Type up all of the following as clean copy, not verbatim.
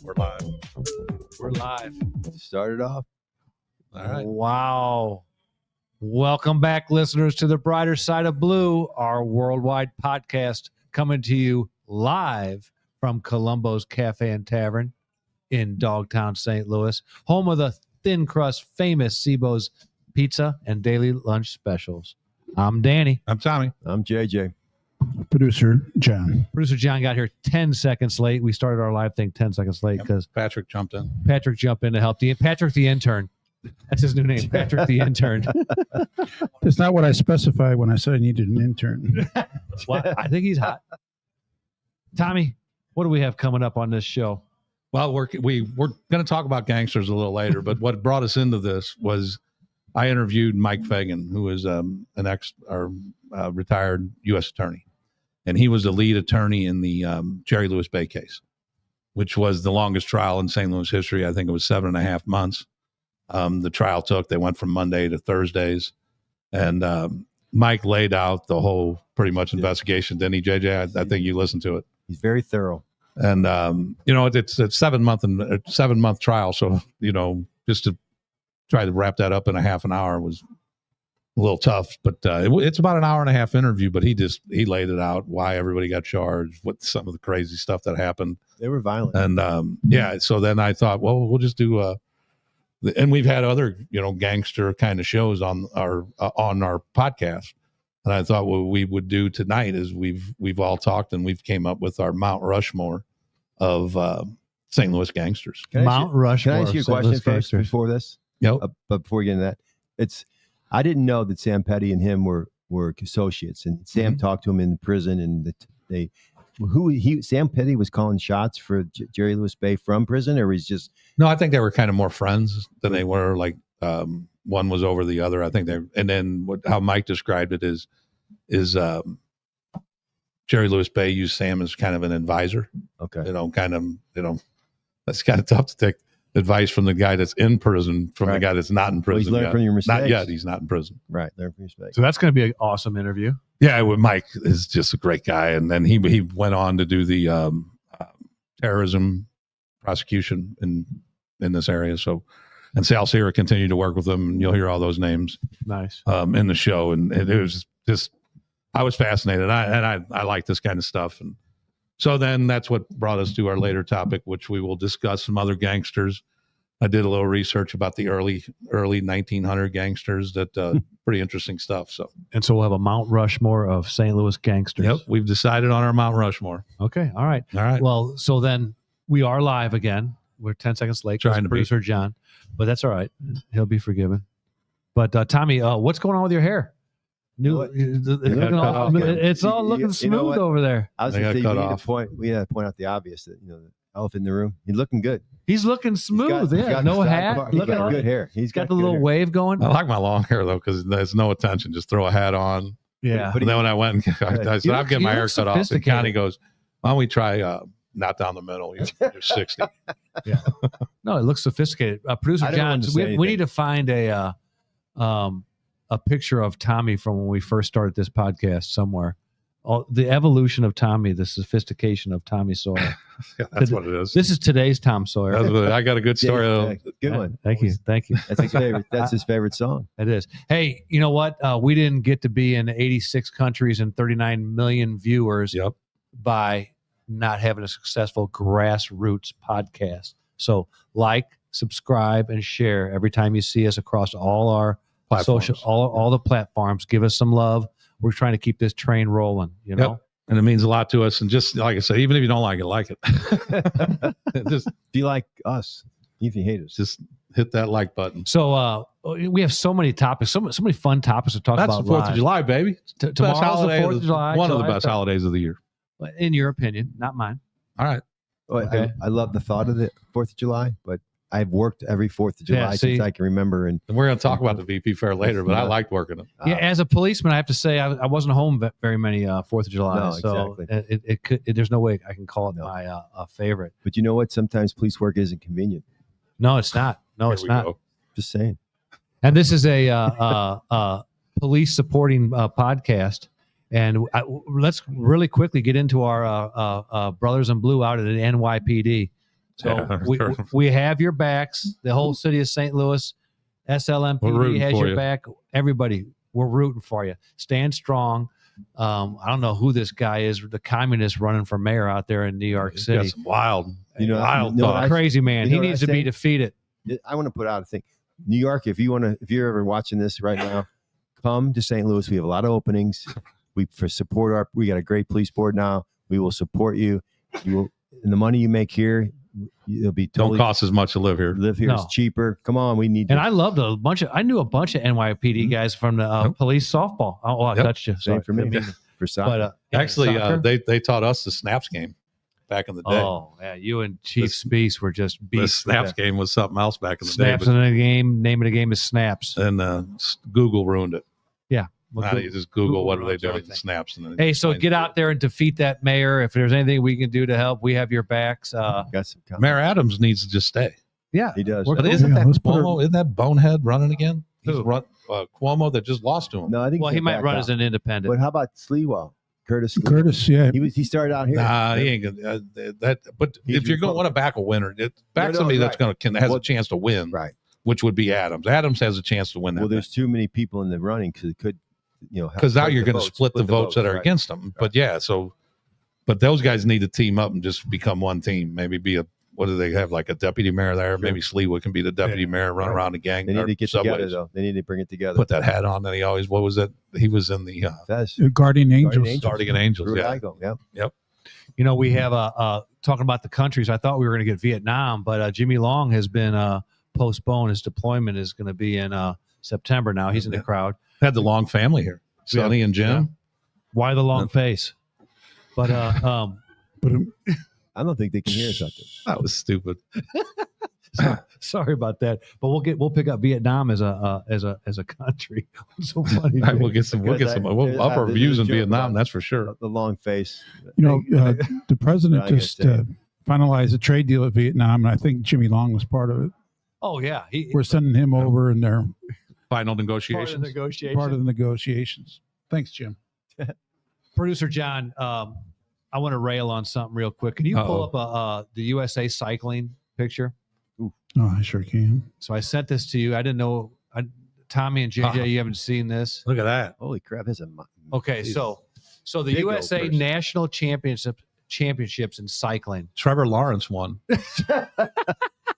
We're live. We're live. Started off. All right. Wow. Welcome back, listeners, to the Brighter Side of Blue, our worldwide podcast coming to you live from Columbo's Cafe and Tavern in Dogtown, St. Louis, home of the thin crust famous Cibo's Pizza and daily lunch specials. I'm Danny. I'm Tommy. I'm JJ. Producer John. Producer John got here 10 seconds late. We started our live thing 10 seconds late because Patrick jumped in. Patrick jumped in to help. Patrick the intern. That's his new name, Patrick the intern. That's not what I specified when I said I needed an intern. Well, I think he's hot. Tommy, what do we have coming up on this show? Well, we're going to talk about Gangsters a little later, but what brought us into this was I interviewed Mike Fagan, who is an retired U.S. attorney, and he was the lead attorney in the Jerry Lewis-Bey case, which was the longest trial in St. Louis history. I think it was 7.5 months. The trial they went from Monday to Thursdays, and Mike laid out the whole pretty much investigation. Didn't he, JJ? I think you listened to it. He's very thorough. And, it's a 7-month trial. So, just to try to wrap that up in a half an hour was a little tough, but it's about an hour and a half interview, but he laid it out, why everybody got charged, what some of the crazy stuff that happened. They were violent. And, so then I thought, well, we'll just do and we've had other, gangster kind of shows on our podcast. And I thought what we would do tonight is we've all talked and we've came up with our Mount Rushmore of St. Louis gangsters. Mount Rushmore. Can I ask you a question first before this? Yep. But before we get into that, I didn't know that Sam Petty and him were associates, and Sam talked to him in the prison, and Sam Petty was calling shots for Jerry Lewis-Bey from prison, or he's just no. I think they were kind of more friends than they were like. One was over the other. I think and then how Mike described it is Jerry Lewis-Bey used Sam as kind of an advisor. Okay. That's kind of tough to take advice from the guy that's in prison from the guy that's not in prison. He's learned from your mistakes. Not yet. He's not in prison. Right. Learn from your mistakes. So that's going to be an awesome interview. Yeah. Mike is just a great guy. And then he went on to do the terrorism prosecution in this area. So, and Sal Sierra continued to work with them, and you'll hear all those names Nice. In the show. And it was just, I was fascinated. I like this kind of stuff. And so then that's what brought us to our later topic, which we will discuss some other gangsters. I did a little research about the early 1900 gangsters. That pretty interesting stuff. So we'll have a Mount Rushmore of St. Louis gangsters. Yep, we've decided on our Mount Rushmore. Okay, all right. Well, so then we are live again. We're 10 seconds late. Trying to producer John, but that's all right. He'll be forgiven. But Tommy, what's going on with your hair? It's all looking smooth over there. I was going to say, we had to point out the obvious that the elephant in the room. He's looking good. He's looking smooth. He's got no hat. He's got good hair. He's got the little wave going. I like my long hair though because there's no attention. Just throw a hat on. Yeah. And then when I went, I said, "I'm getting my hair cut off." And Connie goes, "Why don't we try not down the middle? You're 60." Yeah. No, it looks sophisticated. Producer John, we need to find a picture of Tommy from when we first started this podcast somewhere. The evolution of Tommy, the sophistication of Tommy Sawyer. Yeah, that's what it is. This is today's Tom Sawyer. I got a good story. Good one. Thank you. That's his favorite. That's his favorite song. It is. Hey, you know what? We didn't get to be in 86 countries and 39 million viewers by not having a successful grassroots podcast. So subscribe, and share every time you see us across all our social, all the platforms. Give us some love. We're trying to keep this train rolling, And it means a lot to us. And just like I said, even if you don't like it. Just if you like us, if you hate us, just hit that like button. So we have so many topics, so many fun topics to talk about. That's the 4th of July, baby. Tomorrow's the 4th of July. One of the best holidays of the year. In your opinion, not mine. All right. Okay. I love the thought of the 4th of July, but I've worked every 4th of July since I can remember. And we're going to talk about the VP Fair later, but I liked working it. Yeah, as a policeman, I have to say I wasn't home very many 4th of July. No, so exactly. There's no way I can call it my favorite. But you know what? Sometimes police work isn't convenient. No, it's not. No, it's not. Just saying. And this is a police supporting podcast. And let's really quickly get into our Brothers in Blue out at the NYPD. So we have your backs. The whole city of St. Louis, SLMPD has your back. Everybody, we're rooting for you. Stand strong. I don't know who this guy is, the communist running for mayor out there in New York City. Got some wild, crazy man. He needs to be defeated. I want to put out a thing. New York, if you're ever watching this right now, come to St. Louis. We have a lot of openings. We got a great police board now. We will support you. And the money you make here, it'll be totally don't cost as much to live here. Live here is cheaper. Come on, we need. And I loved I knew a bunch of NYPD guys from the police softball. Oh, I touched you. Same for me. For soccer. But actually, they taught us the snaps game back in the day. Oh, yeah, you and Chief Speece were just beasts. The snaps game was something else back in the day. Snaps in the game. Name of the game is Snaps. And Google ruined it. Yeah. Now you just Google what are they doing with snaps. And hey, so get out there and defeat that mayor. If there's anything we can do to help, we have your backs. Mayor Adams needs to just stay. Yeah, he does. Isn't that bonehead running again? He's Cuomo that just lost to him. No, I think. Well, he might run as an independent. But how about Sleewell? Curtis, yeah. He started out here. Nah, he ain't gonna that. But if you're going to want to back a winner, back somebody that's has a chance to win, right? Which would be Adams. Adams has a chance to win. Well, there's too many people in the running because it could. Because now you're going to split the votes that are against them. But but those guys need to team up and just become one team. Maybe what do they have, like a deputy mayor there? Sure. Maybe Sleewood can be the deputy mayor, run around the gang. They need to get together, though. They need to bring it together. Put that hat on that he always, what was that? He was in the Guardian Angels. Guardian Angels, Yep. We have talking about the countries. I thought we were going to get Vietnam, but Jimmy Long has been postponed. His deployment is going to be in September now. He's in the crowd. Had the Long family here, Sonny and Jim. Yeah. Why the long face? But I don't think they can hear us out there. That was stupid. Sorry about that. But we'll pick up Vietnam as a country. So funny. We'll up our views in Vietnam. That's for sure. The long face. The president just finalized a trade deal with Vietnam, and I think Jimmy Long was part of it. Oh yeah, we're sending him over, and they're final negotiations. Part of the negotiations. Thanks, Jim. Producer John, I want to rail on something real quick. Can you pull up the USA cycling picture? Ooh. Oh, I sure can. So I sent this to you. I didn't know. Tommy and JJ, you haven't seen this. Look at that. Holy crap! Okay, so the USA National Championships in cycling. Trevor Lawrence won.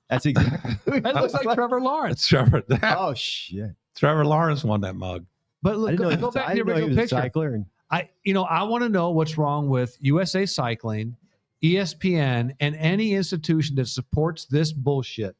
That's exactly. That looks like Trevor Lawrence. Oh shit! Trevor Lawrence won that mug. But look, go back to the original picture. I want to know what's wrong with USA Cycling, ESPN, and any institution that supports this bullshit.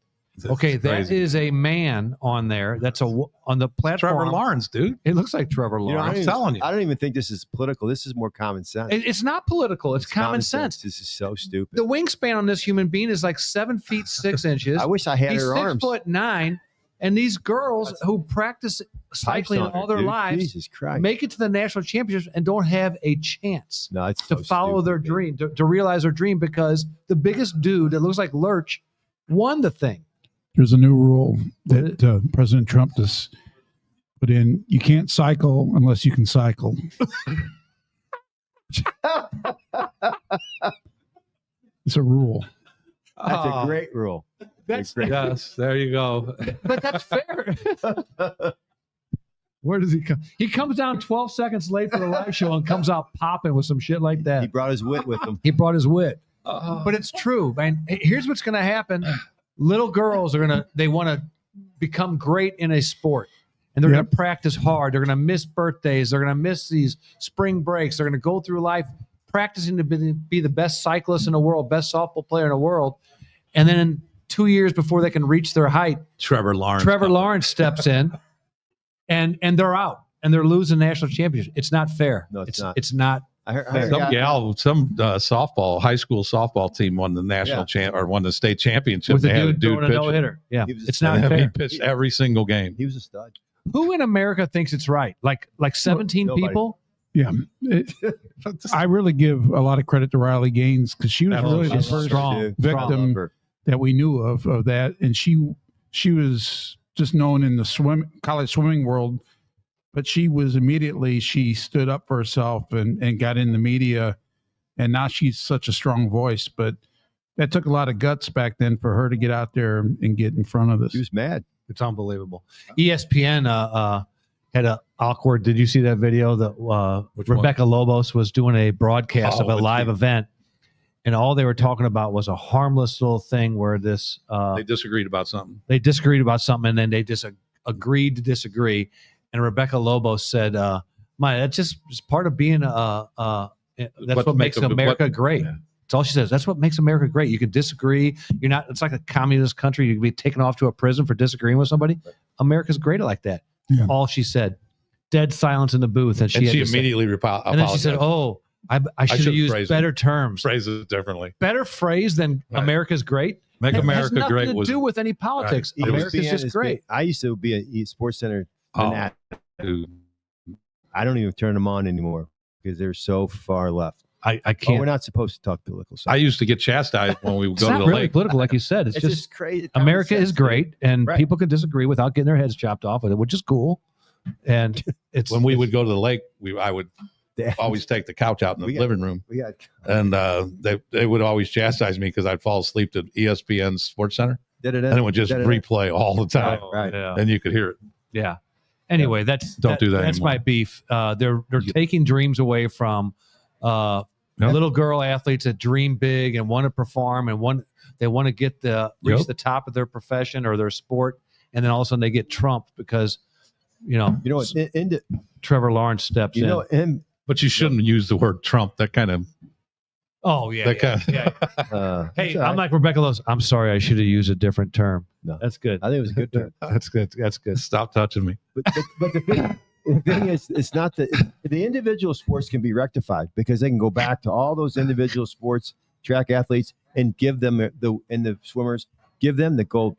Okay, that is a man on there. That's on the platform. Trevor Lawrence, dude. It looks like Trevor Lawrence. I'm telling you. I don't even think this is political. This is more common sense. It's not political. It's common sense. This is so stupid. The wingspan on this human being is like 7 feet 6 inches. I wish I had her arms. He's 6'9", and these girls who practice cycling all their lives make it to the national championships and don't have a chance to follow their dream, to realize their dream, because the biggest dude that looks like Lurch won the thing. There's a new rule that President Trump just put in. You can't cycle unless you can cycle. It's a rule. That's a great rule. Yes, there you go. But that's fair. Where does he come? He comes down 12 seconds late for the live show and comes out popping with some shit like that. He brought his wit with him. He brought his wit. But it's true, man. Here's what's going to happen. Little girls they want to become great in a sport, and they're going to practice hard. They're going to miss birthdays. They're going to miss these spring breaks. They're going to go through life practicing to be the best cyclist in the world, best softball player in the world. And then 2 years before they can reach their height, Trevor Lawrence steps in, and they're out, and they're losing national championship. It's not fair. No, it's not. It's not. Some high school softball team won the national or won the state championship. With a dude throwing a no-hitter. Yeah, it's not fair. He pitched every single game. He was a stud. Who in America thinks it's right? Like 17 people? Yeah. I really give a lot of credit to Riley Gaines, because she was really the first victim that we knew of that. And she was just known in the college swimming world but she stood up for herself and got in the media, and now she's such a strong voice. But that took a lot of guts back then for her to get out there and get in front of this. She was mad. It's unbelievable. ESPN had an awkward. Did you see that video that Rebecca Lobos was doing a broadcast of a live event, and all they were talking about was a harmless little thing where this they disagreed about something. And then they agreed to disagree. And Rebecca Lobos said, that's just part of being that's what makes America great. Yeah. That's all she says. That's what makes America great. You can disagree. You're not. It's like a communist country. You can be taken off to a prison for disagreeing with somebody. America's great like that. Yeah. All she said. Dead silence in the booth, and she immediately apologized. And then she said, "Oh, I should have used better terms. Phrase it differently. Better phrase than America's great. Make America has great to do with any politics. Right. America's just great. I used to be a Sports Center fanatic. I don't even turn them on anymore because they're so far left. I can't. We're not supposed to talk political stuff. I used to get chastised when we would go to the really lake. Political, like you said. It's just crazy. America is great, and people can disagree without getting their heads chopped off with it, which is cool. And it's when we would go to the lake, I would always take the couch out in the living room, and they would always chastise me because I'd fall asleep to ESPN's Sports Center, and it would just replay all the time, and you could hear it. Yeah. Anyway, that's do that. That's anymore. My beef. They're taking dreams away from little girl athletes that dream big and want to perform and they want to get reach the top of their profession or their sport, and then all of a sudden they get trumped because what Trevor Lawrence steps in. But you shouldn't use the word Trump. That kind of. Oh yeah. Hey, I'm like Rebecca Lewis. I'm sorry, I should have used a different term. No, that's good. I think it was a good term. That's good. Stop touching me. But the thing is, it's not the individual sports can be rectified because they can go back to all those individual sports, track athletes, and give them the swimmers, give them the gold.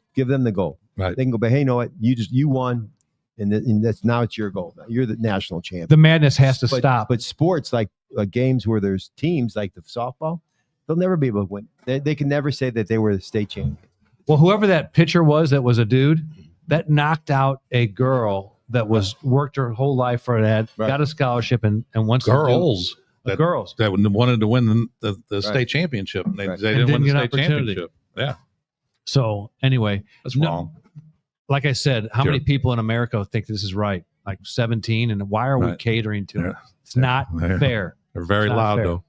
Right. They can go, but hey, you know what? You won. And that's now it's your goal. You're the national champion. The madness has to stop. But sports like games where there's teams like the softball, they'll never be able to win. They can never say that they were the state champion. Well, whoever that pitcher was that was a dude, that knocked out a girl that was worked her whole life for that, got a scholarship, and once girls that wanted to win the state championship. They didn't win the state championship. Yeah. So anyway, that's wrong. Like I said, how many people in America think this is right? Like 17, and why are we catering to it? It's not fair. They're very loud, though.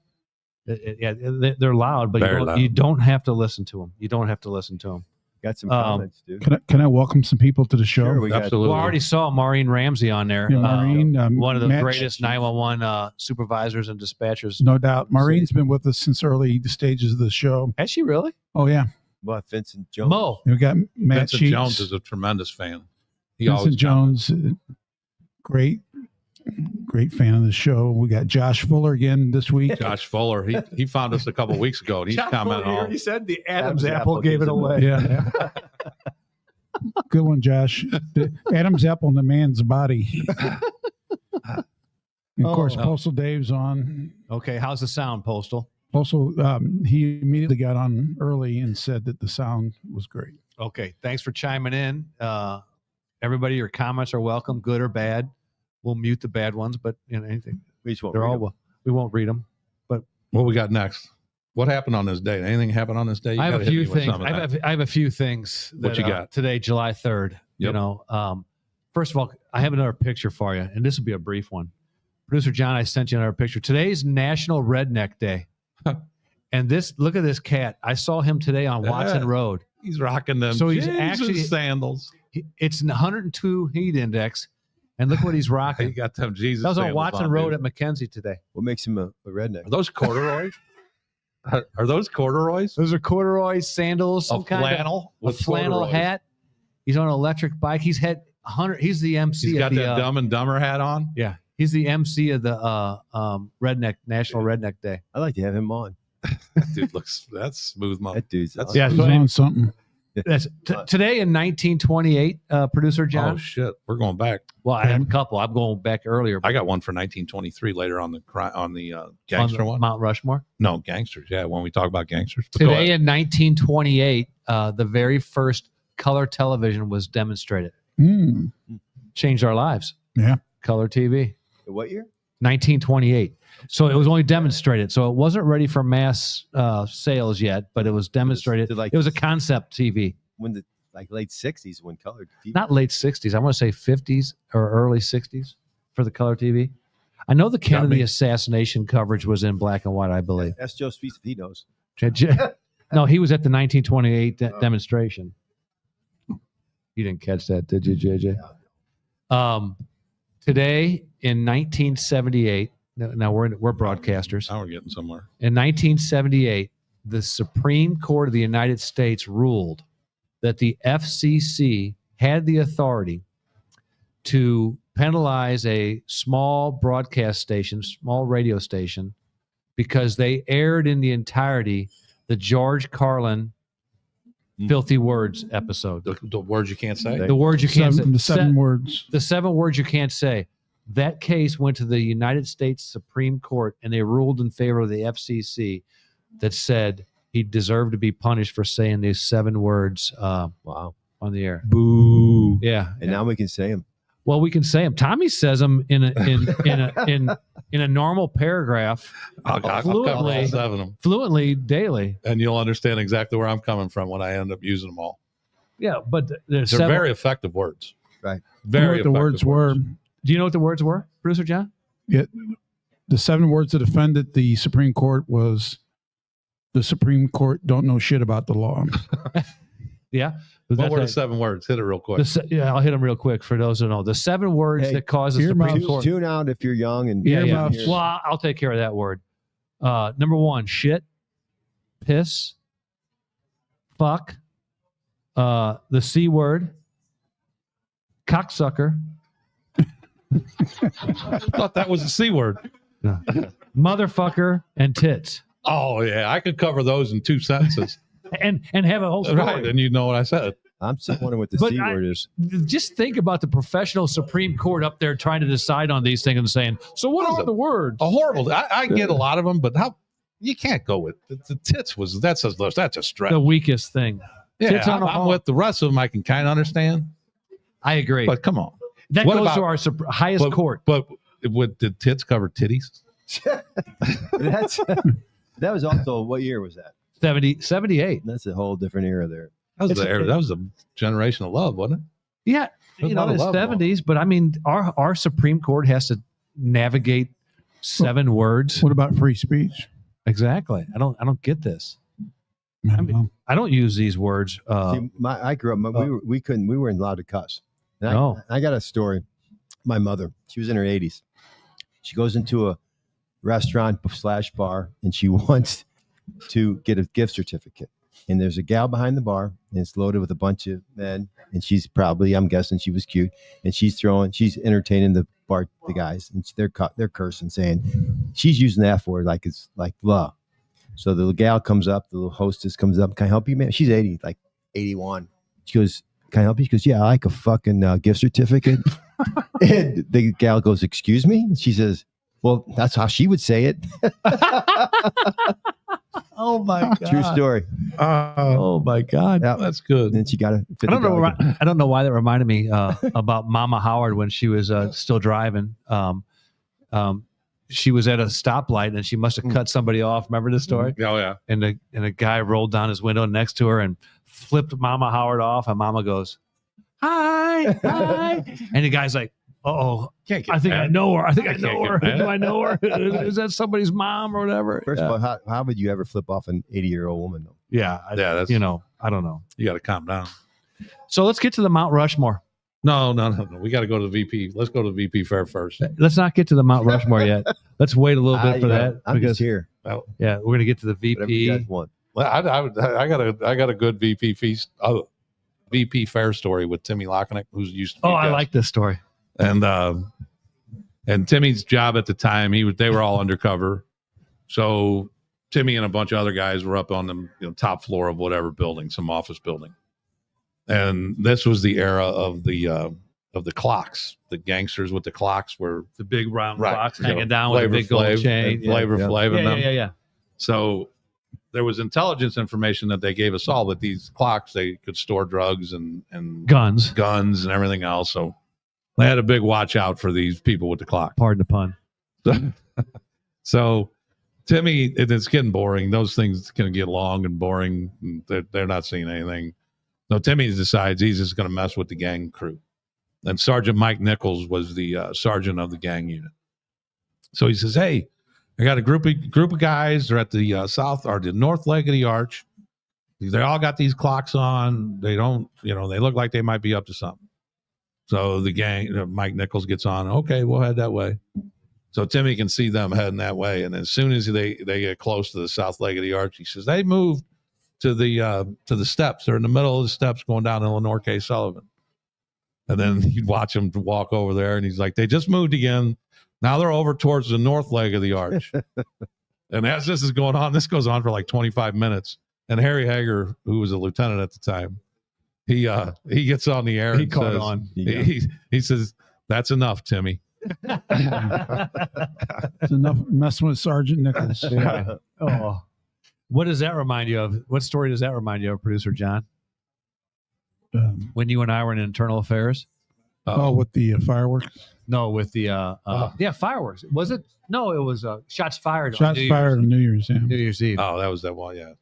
They're loud, but you don't have to listen to them. You don't have to listen to them. Got some comments, dude. Can I welcome some people to the show? Sure, absolutely. Well, I already saw Maureen Ramsey on there. Yeah, Maureen, one of the greatest 911 supervisors and dispatchers. No doubt. Maureen's been with us since early stages of the show. Has she really? Oh, yeah. Well, Vincent Jones. Mo. We got Matt Vincent Sheets. Jones is a tremendous fan. Vincent Jones, great fan of the show. We got Josh Fuller again this week. Josh Fuller, he found us a couple weeks ago, and he's commenting on. He said the Adam's apple gave it away. Yeah. Good one, Josh. The Adam's apple in the man's body. And of course, Postal Dave's on. Okay, how's the sound, Postal? Postal, he immediately got on early and said that the sound was great. Okay, thanks for chiming in. Everybody, your comments are welcome, good or bad. We'll mute the bad ones, but anything. We won't read them. But what we got next? What happened on this day? Anything happened on this day? I have a few things. I have a few things. What you got today, July 3rd? Yep. First of all, I have another picture for you, and this will be a brief one. Producer John, I sent you another picture. Today's National Redneck Day. And look at this cat. I saw him today on Watson Road. He's rocking them. So he's actually sandals. It's an 102 heat index, and look what he's rocking. He got them Jesus. That was on Watson Road at McKenzie today. What makes him a redneck? Are those corduroys? Are those corduroys? Those are corduroys, sandals, some flannel, a flannel hat. He's on an electric bike. He's had 100. He's the MC. He's got that Dumb and Dumber hat on. Yeah, he's the MC of the National Redneck Day. I'd like to have him on. That dude that's smooth money. That dude's he's on something. That's today in 1928, producer John. Oh shit, we're going back. Well, I have a couple. I'm going back earlier. I got one for 1923 later on the gangster one. Mount Rushmore. No, Gangsters. Yeah, when we talk about Gangsters. But today in 1928, the very first color television was demonstrated. Mm. Changed our lives. Yeah. Color TV. What year? 1928. So it was only demonstrated. So it wasn't ready for mass sales yet, but it was demonstrated. Like- it was a concept TV. When the late 60s when color TV. Not late 60s. I want to say 50s or early 60s for the color TV. I know the Kennedy assassination coverage was in black and white, I believe. That's Joe Spieth if he knows. No, he was at the 1928 demonstration. You didn't catch that, did you, JJ? Today in 1978, now we're broadcasters. Now we're getting somewhere. In 1978, the Supreme Court of the United States ruled that the FCC had the authority to penalize a small broadcast station, small radio station, because they aired in the entirety the George Carlin Filthy Words episode. The words you can't say. The words you can't say. The seven words. The 7 words you can't say. That case went to the United States Supreme Court, and they ruled in favor of the FCC that said he deserved to be punished for saying these 7 words Wow. on the air. Boo. Yeah. And now we can say them. Well, we can say them. Tommy says them in a normal paragraph, I'll cover all 7 of them. fluently daily. And you'll understand exactly where I'm coming from when I end up using them all. Yeah, but They're very effective words. Right. Very You know what the words were. Do you know what the words were, Producer John? Yeah, the 7 words that offended the Supreme Court was the Supreme Court don't know shit about the law. Yeah. What were the 7 words? Hit it real quick. I'll hit them real quick for those who know. The 7 words Hey, that cause the Supreme Court. Tune out if you're young and Yeah. Earmuffs. Well, I'll take care of that word. Number 1, shit, piss, fuck, the C word, cocksucker, I thought that was the C word. motherfucker, and tits. Oh, yeah. I could cover those in 2 sentences. And have a whole story. Right. And you know what I said. I'm still wondering what the But C word is. Just think about the professional Supreme Court up there trying to decide on these things and saying, so what are the words? A horrible. I get a lot of them, but how you can't go with the tits was that's a stretch. The weakest thing. Yeah, tits on a I'm ball. with the rest of them. I can kind of understand, I agree. but come on. That what goes about- to our highest court. But did tits cover titties? That was also, what year was that? 78. That's a whole different era there. That was the era. That was a generation of love, wasn't it? Yeah, There's in a lot the of love 70s, but I mean, our Supreme Court has to navigate 7 words. What about free speech? Exactly. I don't get this. I don't know. I don't use these words. See, I grew up, we weren't allowed to cuss. And No. I got a story. My mother, she was in her 80s. She goes into a restaurant / bar and she wants to get a gift certificate. And there's a gal behind the bar and it's loaded with a bunch of men. And she's probably, I'm guessing she was cute. And she's entertaining the guys. And they're cursing, saying, she's using the F word like it's like love. So the gal comes up, the little hostess comes up, can I help you, man? She's 80, like 81. She goes, can I help you? She goes, yeah, I like a fucking gift certificate. And the gal goes, excuse me? And she says, well, that's how she would say it. Oh my God! True story. Oh my God! Yeah. That's good. And then she got to. I don't know why that reminded me about Mama Howard when she was still driving. She was at a stoplight and she must have cut somebody off. Remember this story? Oh yeah. And a guy rolled down his window next to her and flipped Mama Howard off. And Mama goes, "Hi, hi," and the guy's like, "Uh-oh, I think I know her. I think I know her. Do I know her? Is that somebody's mom or whatever?" First of all, how would you ever flip off an 80-year-old woman, though? Yeah, that's I don't know. You got to calm down. So let's get to the Mount Rushmore. No. We got to go to the VP. Let's go to the VP fair first. Let's not get to the Mount Rushmore yet. Let's wait a little bit for that. I'm just here. Yeah, we're gonna get to the Whatever you VP. guys want. Well, I got a good VP feast. VP fair story with Timmy Lockenick, who's used to be Oh, a I guest. like this story. And Timmy's job at the time, they were all undercover. So Timmy and a bunch of other guys were up on the top floor of whatever building, some office building. And this was the era of the clocks, the gangsters with the clocks were The big round Right. box You know, hanging down with a Flavor big gold Flav chain. and Flavor Flav and them. Yeah. So there was intelligence information that they gave us all that these clocks, they could store drugs and Guns. and everything else. So They had a big watch out for these people with the clock. Pardon the pun. So Timmy, it's getting boring. Those things can get long and boring. They're not seeing anything. So Timmy decides he's just going to mess with the gang crew. And Sergeant Mike Nichols was the sergeant of the gang unit. So he says, "Hey, I got a group of guys. They're at the south or the north leg of the arch. They all got these clocks on. They don't, they look like they might be up to something." So the gang, Mike Nichols gets on. "Okay, we'll head that way." So Timmy can see them heading that way. And as soon as they get close to the south leg of the arch, he says, "They moved to the steps. They're in the middle of the steps going down to Lenore K. Sullivan." And then you'd watch him walk over there, and he's like, "They just moved again. Now they're over towards the north leg of the arch." And as this is going on, this goes on for like 25 minutes. And Harry Hager, who was a lieutenant at the time, he gets on the air. He caught says, on. He says, "That's enough, Timmy." It's enough messing with Sergeant Nichols. Yeah. Oh, what does that remind you of? What story does that remind you of, Producer John? When you and I were in internal affairs? With the fireworks? No, with the fireworks. Was it? No, it was shots fired. Shots fired on New Year's. Yeah. New Year's Eve. Oh, that was that one. Yeah,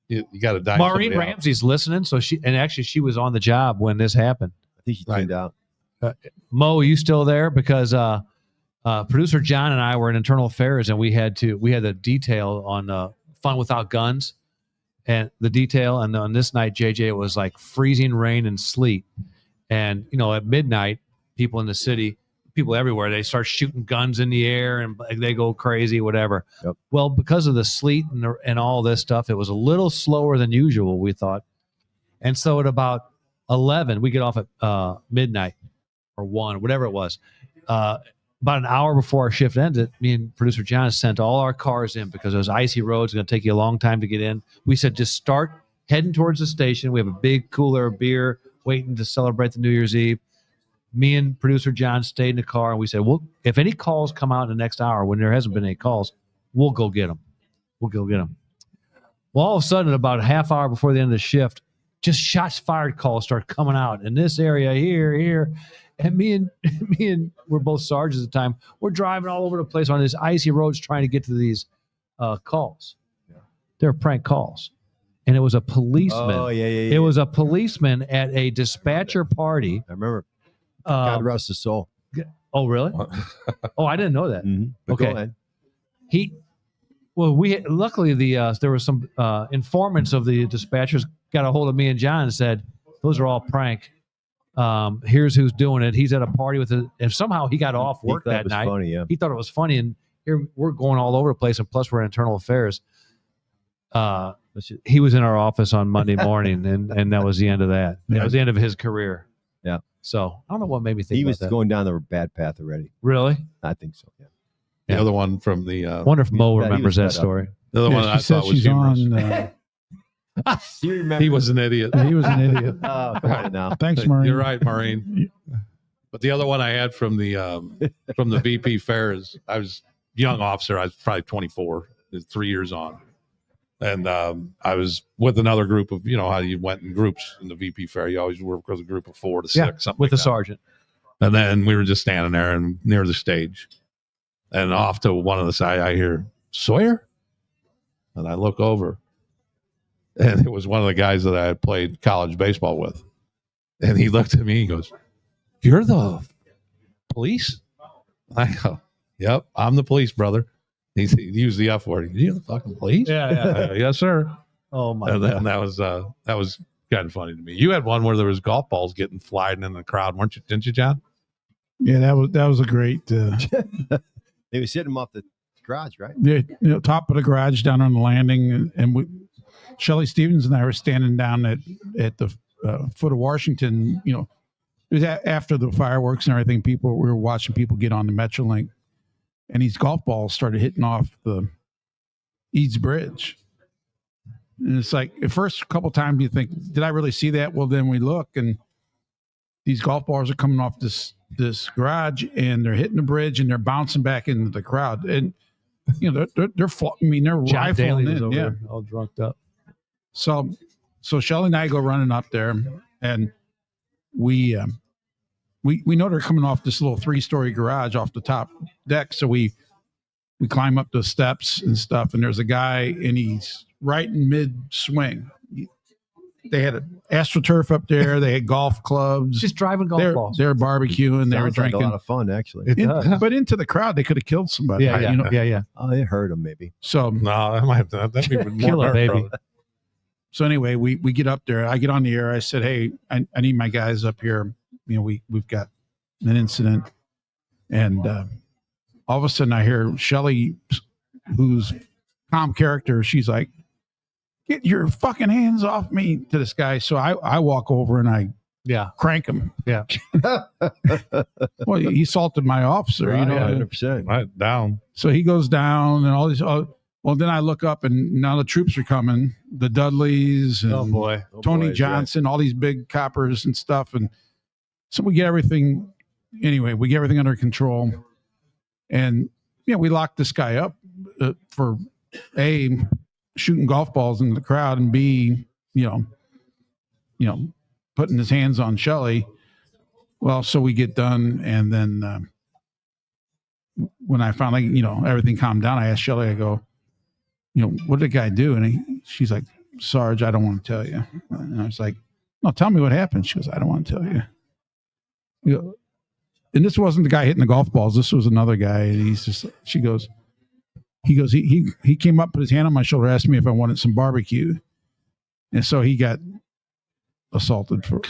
you got to die. Maureen Ramsey's listening, so she was on the job when this happened. I think she tuned out. Mo, are you still there? Because producer John and I were in internal affairs, and we had the detail on Fun Without Guns, and the detail. And on this night, JJ, it was like freezing rain and sleet, and at midnight, people in the city, people everywhere, they start shooting guns in the air and they go crazy, whatever. Yep. Well, because of the sleet and all this stuff, it was a little slower than usual, we thought. And so at about 11, we get off at midnight or 1, whatever it was. About an hour before our shift ended, me and producer John sent all our cars in because those icy roads are going to take you a long time to get in. We said, just start heading towards the station. We have a big cooler of beer waiting to celebrate the New Year's Eve. Me and producer John stayed in the car, and we said, well, if any calls come out in the next hour, when there hasn't been any calls, we'll go get them. Well, all of a sudden, about a half hour before the end of the shift, just shots fired calls start coming out in this area here. And me and we're both sergeants at the time. We're driving all over the place on these icy roads trying to get to these calls. Yeah. They're prank calls. And it was a policeman. Oh, yeah. It was a policeman at a dispatcher party. I remember. God rest his soul. Oh, really? Oh, I didn't know that. Mm-hmm. Okay. Luckily there were some informants of the dispatchers got a hold of me and John and said, those are all prank. Here's who's doing it. He's at a party and somehow he got off work that night. Funny, yeah. He thought it was funny, and here we're going all over the place, and plus we're in internal affairs. He was in our office on Monday morning, and that was the end of that. That was the end of his career. Yeah. So I don't know what made me think he was that. going down the bad path already. Really? I think so. Yeah. The other one from the. I wonder if Mo remembers that story. The other one I thought was humorous. He was an idiot. He was an idiot. Oh, come on now. Thanks, Maureen. You're right, Maureen. But the other one I had from the VP Fairs, I was a young officer. I was probably 24, 3 years on. And I was with another group of, how you went in groups in the VP Fair. You always work with a group of 4 to 6, something with like the sergeant. And then we were just standing there and near the stage. And off to one of the side, I hear, "Sawyer?" And I look over. And it was one of the guys that I had played college baseball with. And he looked at me, he goes, "You're the police?" I go, "Yep, I'm the police, brother." He used the F word. "You're the fucking police?" Yeah. Yes, sir. Oh my God. God. And that was kind of funny to me. You had one where there was golf balls getting flying in the crowd, weren't you? Didn't you, John? Yeah, that was a great. They were sitting them off the garage, right? Yeah, top of the garage down on the landing, and Shellie Stevens and I were standing down at the foot of Washington. It was after the fireworks and everything. We were watching people get on the Metrolink, and these golf balls started hitting off the Eads Bridge. And it's like the first couple times you think, did I really see that? Well, then we look, and these golf balls are coming off this garage, and they're hitting the bridge, and they're bouncing back into the crowd. And they're John rifling Daly was in, over yeah, there, all drunked up. So Shellie and I go running up there, and we we know they're coming off this little 3-story garage off the top deck. So we climb up the steps and stuff, and there's a guy, and he's right in mid swing. They had an AstroTurf up there. They had golf clubs. Just driving golf balls. They're barbecuing. They were Sounds like drinking. a lot of fun, actually. But into the crowd, they could have killed somebody. Yeah, you know? yeah. Oh, it hurt him maybe. So No, that'd be more Kill a hurt, baby. brother. So anyway, we get up there. I get on the air. I said, "Hey, I need my guys up here. You know, we've got an incident." And all of a sudden, I hear Shellie, who's calm character. She's like, "Get your fucking hands off me!" to this guy. So I walk over and I crank him. Yeah. Well, he assaulted my officer. Right, you know, 100%. Right down. so he goes down and all these. Well, then I look up and now the troops are coming. The Dudleys and Oh boy. Tony boys, Johnson, all these big coppers and stuff. And so we get everything, anyway, we get everything under control. And, we locked this guy up for A, shooting golf balls into the crowd, and B, putting his hands on Shellie. Well, so we get done. And then when I finally, everything calmed down, I asked Shellie, I go, what did the guy do? And she's like, "Sarge, I don't want to tell you." And I was like, "No, tell me what happened." She goes, "I don't want to tell you." And this wasn't the guy hitting the golf balls. This was another guy. And he came up, put his hand on my shoulder, asked me if I wanted some barbecue. And so he got assaulted for,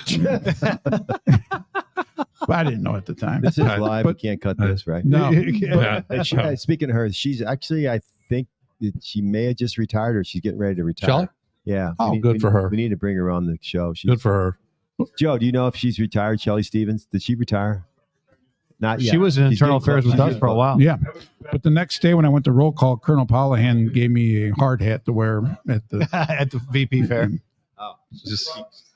but I didn't know at the time. This is live. We can't cut this, right? No. And speaking of her, she's actually, I think that she may have just retired, or she's getting ready to retire. Shellie? Yeah. Oh, good for her. We need to bring her on the show. Good for her. Joe, do you know if she's retired? Shellie Stevens, did she retire? Not yet. She was in She's internal getting affairs close. with us for a while. Yeah. But the next day when I went to roll call, Colonel Pollahan gave me a hard hat to wear at the At the VP fair. Oh,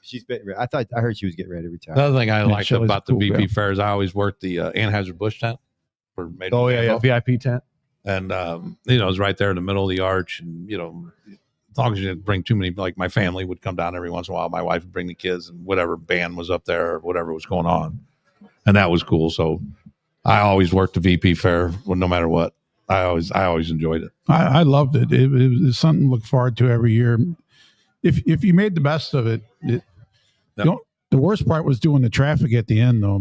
she's been. I heard she was getting ready to retire. The other thing I liked Shelley's about the cool, VP yeah. fairs, I always worked the Anheuser-Busch tent. For Made in Oh yeah, Louisville. VIP tent. And it was right there in the middle of the arch, and as long as you didn't bring too many, like my family would come down every once in a while. My wife would bring the kids, and whatever band was up there, or whatever was going on, and that was cool. So I always worked the VP fair, no matter what. I always enjoyed it. I loved it. It was something to look forward to every year. If you made the best of it, the worst part was doing the traffic at the end, though.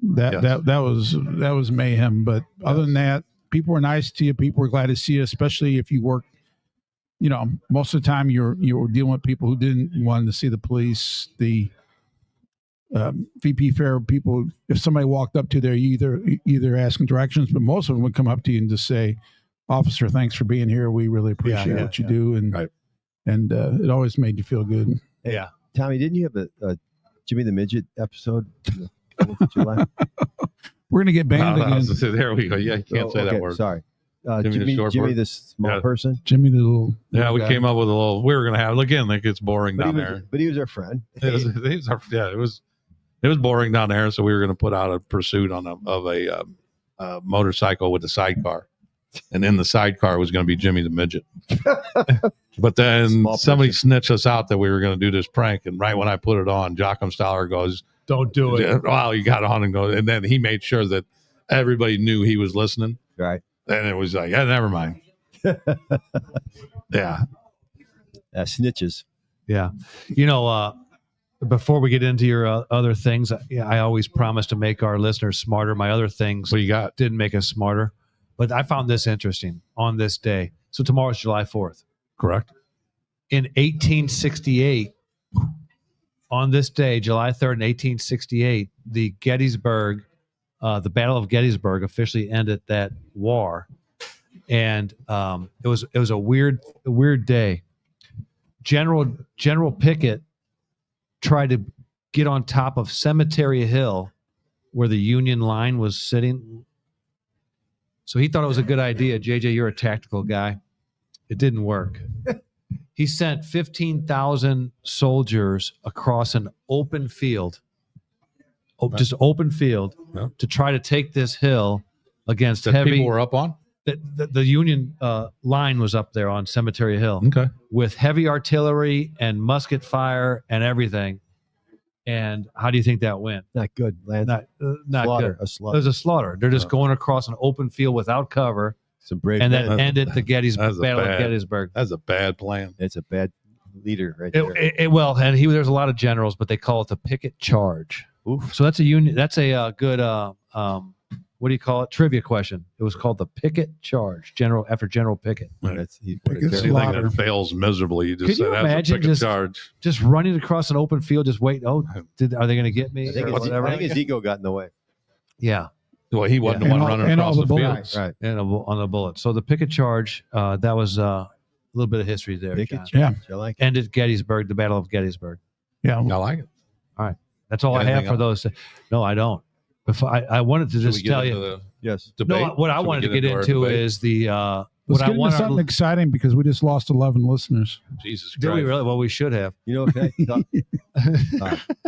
That was mayhem. But other than that, people were nice to you. People were glad to see you, especially if you work. Most of the time you're dealing with people who didn't want to see the police. The VP fair people, if somebody walked up to there, you either asking directions, but most of them would come up to you and just say, "Officer, thanks for being here. We really appreciate what you do." And Right. and it always made you feel good. Yeah. Tommy, didn't you have a Jimmy the Midget episode? in the 4th of July? We're gonna get banned again. There we go. Yeah, you can't say that word. Sorry. Jimmy the short Jimmy bird? the small Yeah. person. Jimmy the little Yeah, we guy. came up with a little. We were gonna have again. Like it's boring But down he, there. but he was our friend. It was boring down there, so we were going to put out a pursuit of a motorcycle with a sidecar, and in the sidecar was going to be Jimmy the Midget. But then Small somebody person. snitched us out that we were going to do this prank, and right when I put it on, Joachim Stahler goes, Don't do it. "Wow, you got on," and go, and then he made sure that everybody knew he was listening, Right. and it was like, yeah, never mind. Yeah, Snitches. Yeah. Before we get into your other things, I always promise to make our listeners smarter. My other things what you got? didn't make us smarter, but I found this interesting on this day. So tomorrow's July 4th. Correct. In 1868, on this day, July 3rd, in 1868, the Battle of Gettysburg officially ended that war. And it was a weird day. General Pickett tried to get on top of Cemetery Hill where the Union line was sitting. So he thought it was a good idea. JJ, you're a tactical guy. It didn't work. He sent 15,000 soldiers across an open field, just open field, Yeah. to try to take this hill against That heavy. people were up on. The Union line was up there on Cemetery Hill Okay. with heavy artillery and musket fire and everything. And how do you think that went? Not good. Lance. Not slaughter, good. A It slaughter. was a slaughter. They're just going across an open field without cover, Some brave and men. then ended the That's Battle of bad. Gettysburg. That's a bad plan. It's a bad leader right there. There's a lot of generals, but they call it the picket charge. Oof. So that's a union. That's a good what do you call it? Trivia question. It was called the picket charge, after General Pickett. That's what a Pickett terrible- Anything Slaughter. that fails miserably, you just Could say you that's imagine a picket just- charge. Just running across an open field, just wait. Oh, are they going to get me? I think, or his, whatever? I think his ego got in the way. Yeah, Well, he wasn't Yeah. the one And all- running and across all the the field. bullets. Right. and on the bullet. So the picket charge, that was a little bit of history there. Picket John. charge. I like it. Ended Gettysburg, the Battle of Gettysburg. Yeah. I like it. That's all I have Anything for those. No, I don't. I wanted to Should just we get tell into you. the Yes. debate? No, what I Should we wanted to get our into debate? is the Let's what get I into want. something exciting because we just lost 11 listeners. Jesus Do we Christ. really? Well, we should have. You know, okay.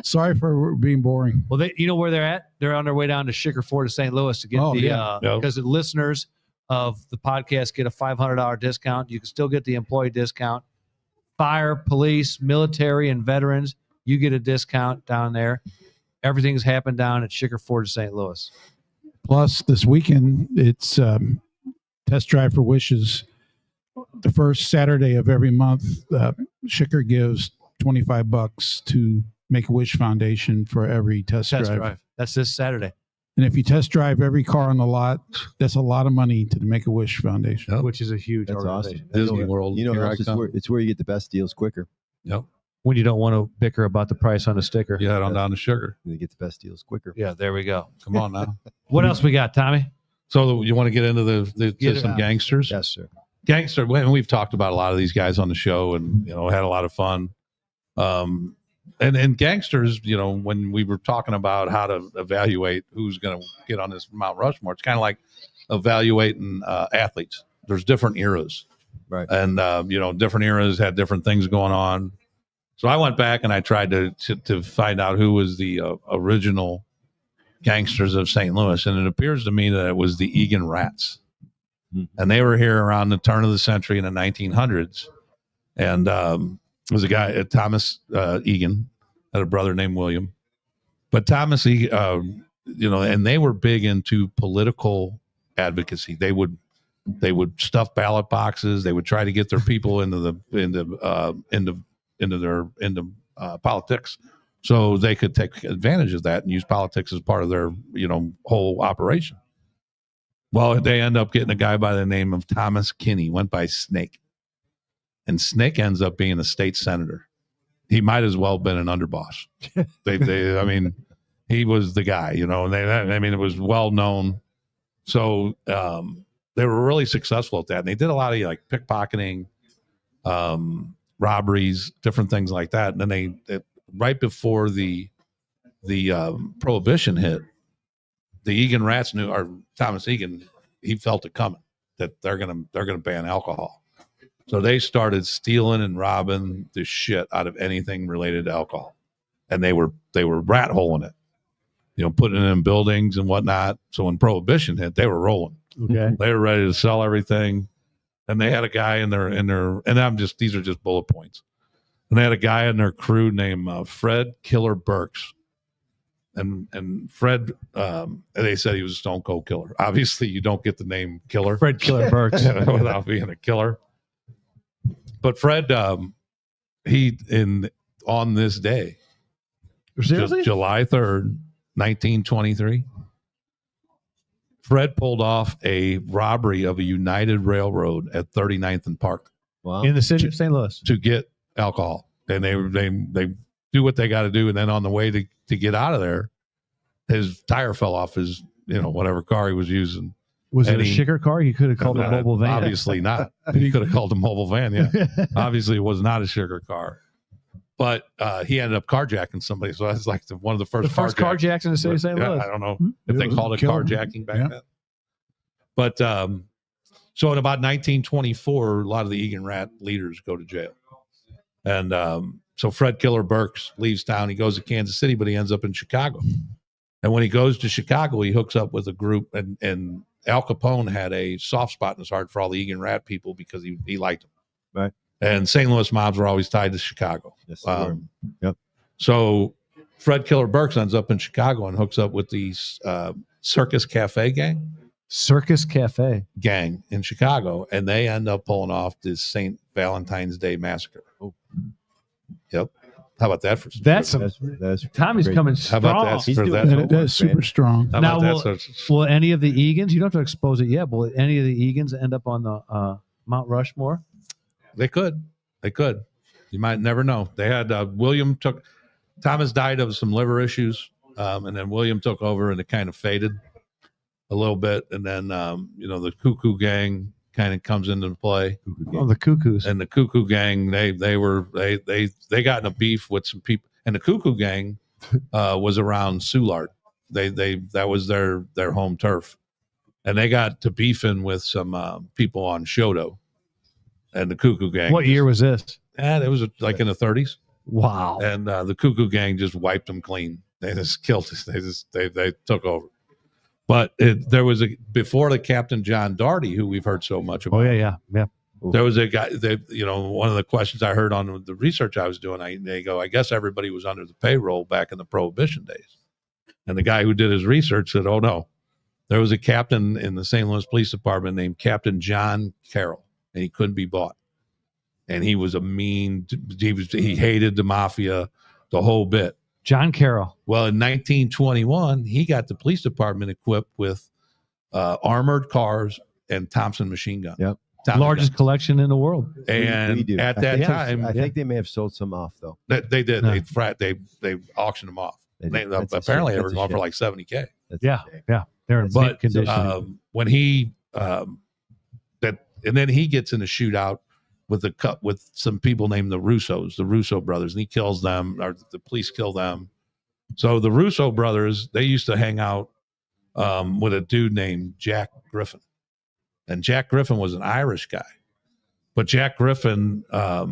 Sorry for being boring. Well, you know where they're at? They're on their way down to Sugar Ford to St. Louis to get Oh, the yeah. because the listeners of the podcast get a $500 discount. You can still get the employee discount. Fire, police, military, and veterans, you get a discount down there. Everything's happened down at Sugar Ford to St. Louis. Plus, this weekend, it's Test Drive for Wishes. The first Saturday of every month, Schicker gives $25 to Make-A-Wish Foundation for every test drive. That's this Saturday, And if you test drive every car on the lot, that's a lot of money to the Make-A-Wish Foundation. Yep. which is a huge That's organization. awesome. Disney World. You know, here I it's come. where you get the best deals quicker. Yep. When you don't want to bicker about the price on the sticker. You head on down to sugar. You get the best deals quicker. Yeah, there we go. Come on now. What else we got, Tommy? So you want to get into the Get it some out. gangsters? Yes, sir. Gangster. We've talked about a lot of these guys on the show, and had a lot of fun. And gangsters, when we were talking about how to evaluate who's going to get on this Mount Rushmore, it's kind of like evaluating athletes. There's different eras, Right. and different eras had different things going on. So I went back and I tried to find out who was the original gangsters of St. Louis, and it appears to me that it was the Egan Rats, and they were here around the turn of the century in the 1900s. And it was a guy, Thomas Egan, had a brother named William, but Thomas Egan, and they were big into political advocacy. They would stuff ballot boxes. They would try to get their people into politics, so they could take advantage of that and use politics as part of their whole operation. Well, they end up getting a guy by the name of Thomas Kinney, went by Snake, and Snake ends up being a state senator. He might as well have been an underboss. He was the guy, and it was well known. So they were really successful at that, and they did a lot of like pickpocketing, robberies, different things like that. And then they right before the prohibition hit, the Egan Rats knew, or Thomas Egan, he felt it coming that they're gonna ban alcohol. So they started stealing and robbing the shit out of anything related to alcohol, and they were rat holing it, putting it in buildings and whatnot. So when prohibition hit, they were rolling. Okay. They were ready to sell everything, and they had a guy in their and these are just bullet points. And they had a guy in their crew named Fred Killer Burks. And Fred, they said he was a stone cold killer. Obviously, you don't get the name killer Fred Killer Burks. without being a killer. But Fred, on this day, Seriously? July 3rd, 1923, Fred pulled off a robbery of a United Railroad at 39th and Park Wow. In the city of St. Louis. to get alcohol. And they do what they got to do. And then on the way to get out of there, his tire fell off his, whatever car he was using. Was it a Any- Schicker car? He could have called a mobile van. Obviously not. He could have called a mobile van. Yeah. Obviously, it was not a sugar car. But he ended up carjacking somebody. So that's like one of the first The first carjacks in the city of St. Yeah, Louis. I don't know if they It was called it killer. carjacking back Yeah. then. But so in about 1924, a lot of the Egan Rat leaders go to jail. And so Fred Killer Burks leaves town. He goes to Kansas City, but he ends up in Chicago. And when he goes to Chicago, he hooks up with a group. And Al Capone had a soft spot in his heart for all the Egan Rat people because he liked them. Right. And St. Louis mobs were always tied to Chicago. Yes, they were. Yep. So Fred Killer Burks ends up in Chicago and hooks up with the Circus Cafe Circus Cafe gang in Chicago, and they end up pulling off this St. Valentine's Day massacre. Oh, yep. How about that? That's Tommy's great. coming How strong. about that? For that That's super strong. how Now, about that? will any of the Egans? You don't have to expose it yet. But will any of the Egans end up on the Mount Rushmore? They could. You might never know. They had Thomas died of some liver issues, and then William took over, and it kind of faded a little bit, and then the Cuckoo Gang kind of comes into play. Oh, the Cuckoos. And the Cuckoo Gang, they got in a beef with some people, and the Cuckoo Gang was around Soulard. That was their home turf, and they got to beefing with some people on Shoto, and the Cuckoo Gang. What year was this? And it was like in the 30s. Wow. And the Cuckoo Gang just wiped them clean. They just killed us. They took over. But there was before the Captain John Daugherty, who we've heard so much about. Oh yeah. There was a guy that, one of the questions I heard on the research I was doing, they go, I guess everybody was under the payroll back in the Prohibition days. And the guy who did his research said, oh no, there was a captain in the St. Louis Police Department named Captain John Carroll, and he couldn't be bought. And he was he hated the mafia, the whole bit. John Carroll. Well, in 1921, he got the police department equipped with armored cars and Thompson machine guns. Yep. Largest collection in the world. And We do. at that time, I think they may have sold some off though. they did. No. They auctioned them off. That's Apparently, they were a going for shame. like $70K. Yeah. They're in That's mint condition. When he and then he gets in a shootout with some people named the Russo brothers, and he kills them, or the police kill them. So the Russo brothers, they used to hang out with a dude named Jack Griffin, and Jack Griffin was an Irish guy, but Jack Griffin got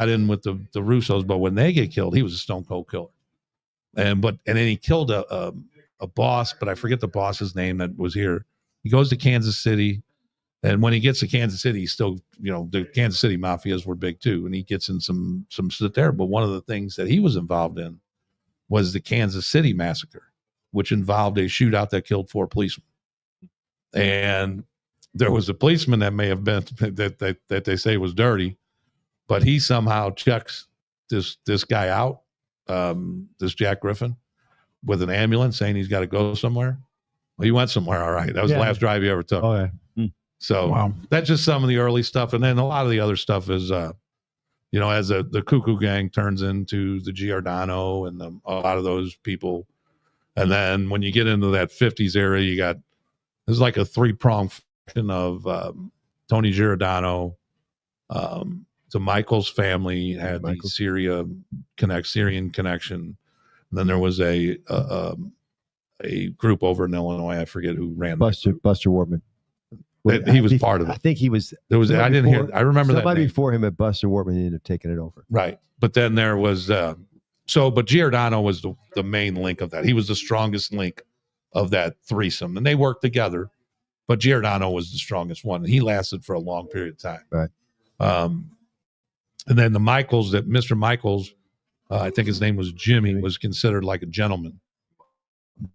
in with the Russos. But when they get killed, he was a stone cold killer, and then he killed a boss, but I forget the boss's name that was here. He goes to Kansas City. And when he gets to Kansas City, he's still, the Kansas City mafias were big too. And he gets in some shit there. But one of the things that he was involved in was the Kansas City massacre, which involved a shootout that killed 4 policemen. And there was a policeman that may have been, that they say was dirty, but he somehow checks this guy out, this Jack Griffin, with an ambulance saying he's got to go somewhere. Well, he went somewhere. All right. That was the last drive he ever took. Oh, yeah. So that's just some of the early stuff. And then a lot of the other stuff is, as the Cuckoo Gang turns into the Giordano and a lot of those people. And then when you get into that 50s era, there's like a 3-pronged faction of Tony Giordano, the Michaels family had the Syrian connection. And then there was a group over in Illinois. I forget who ran Buster Wortman. He was part of it. I think he was. There was. I didn't hear. I remember that. Somebody before him at Buster Wortman ended up taking it over. Right, but then there was. But Giordano was the main link of that. He was the strongest link of that threesome, and they worked together. But Giordano was the strongest one, and he lasted for a long period of time. Right. And then the Michaels, Mr. Michaels, I think his name was Jimmy, was considered like a gentleman.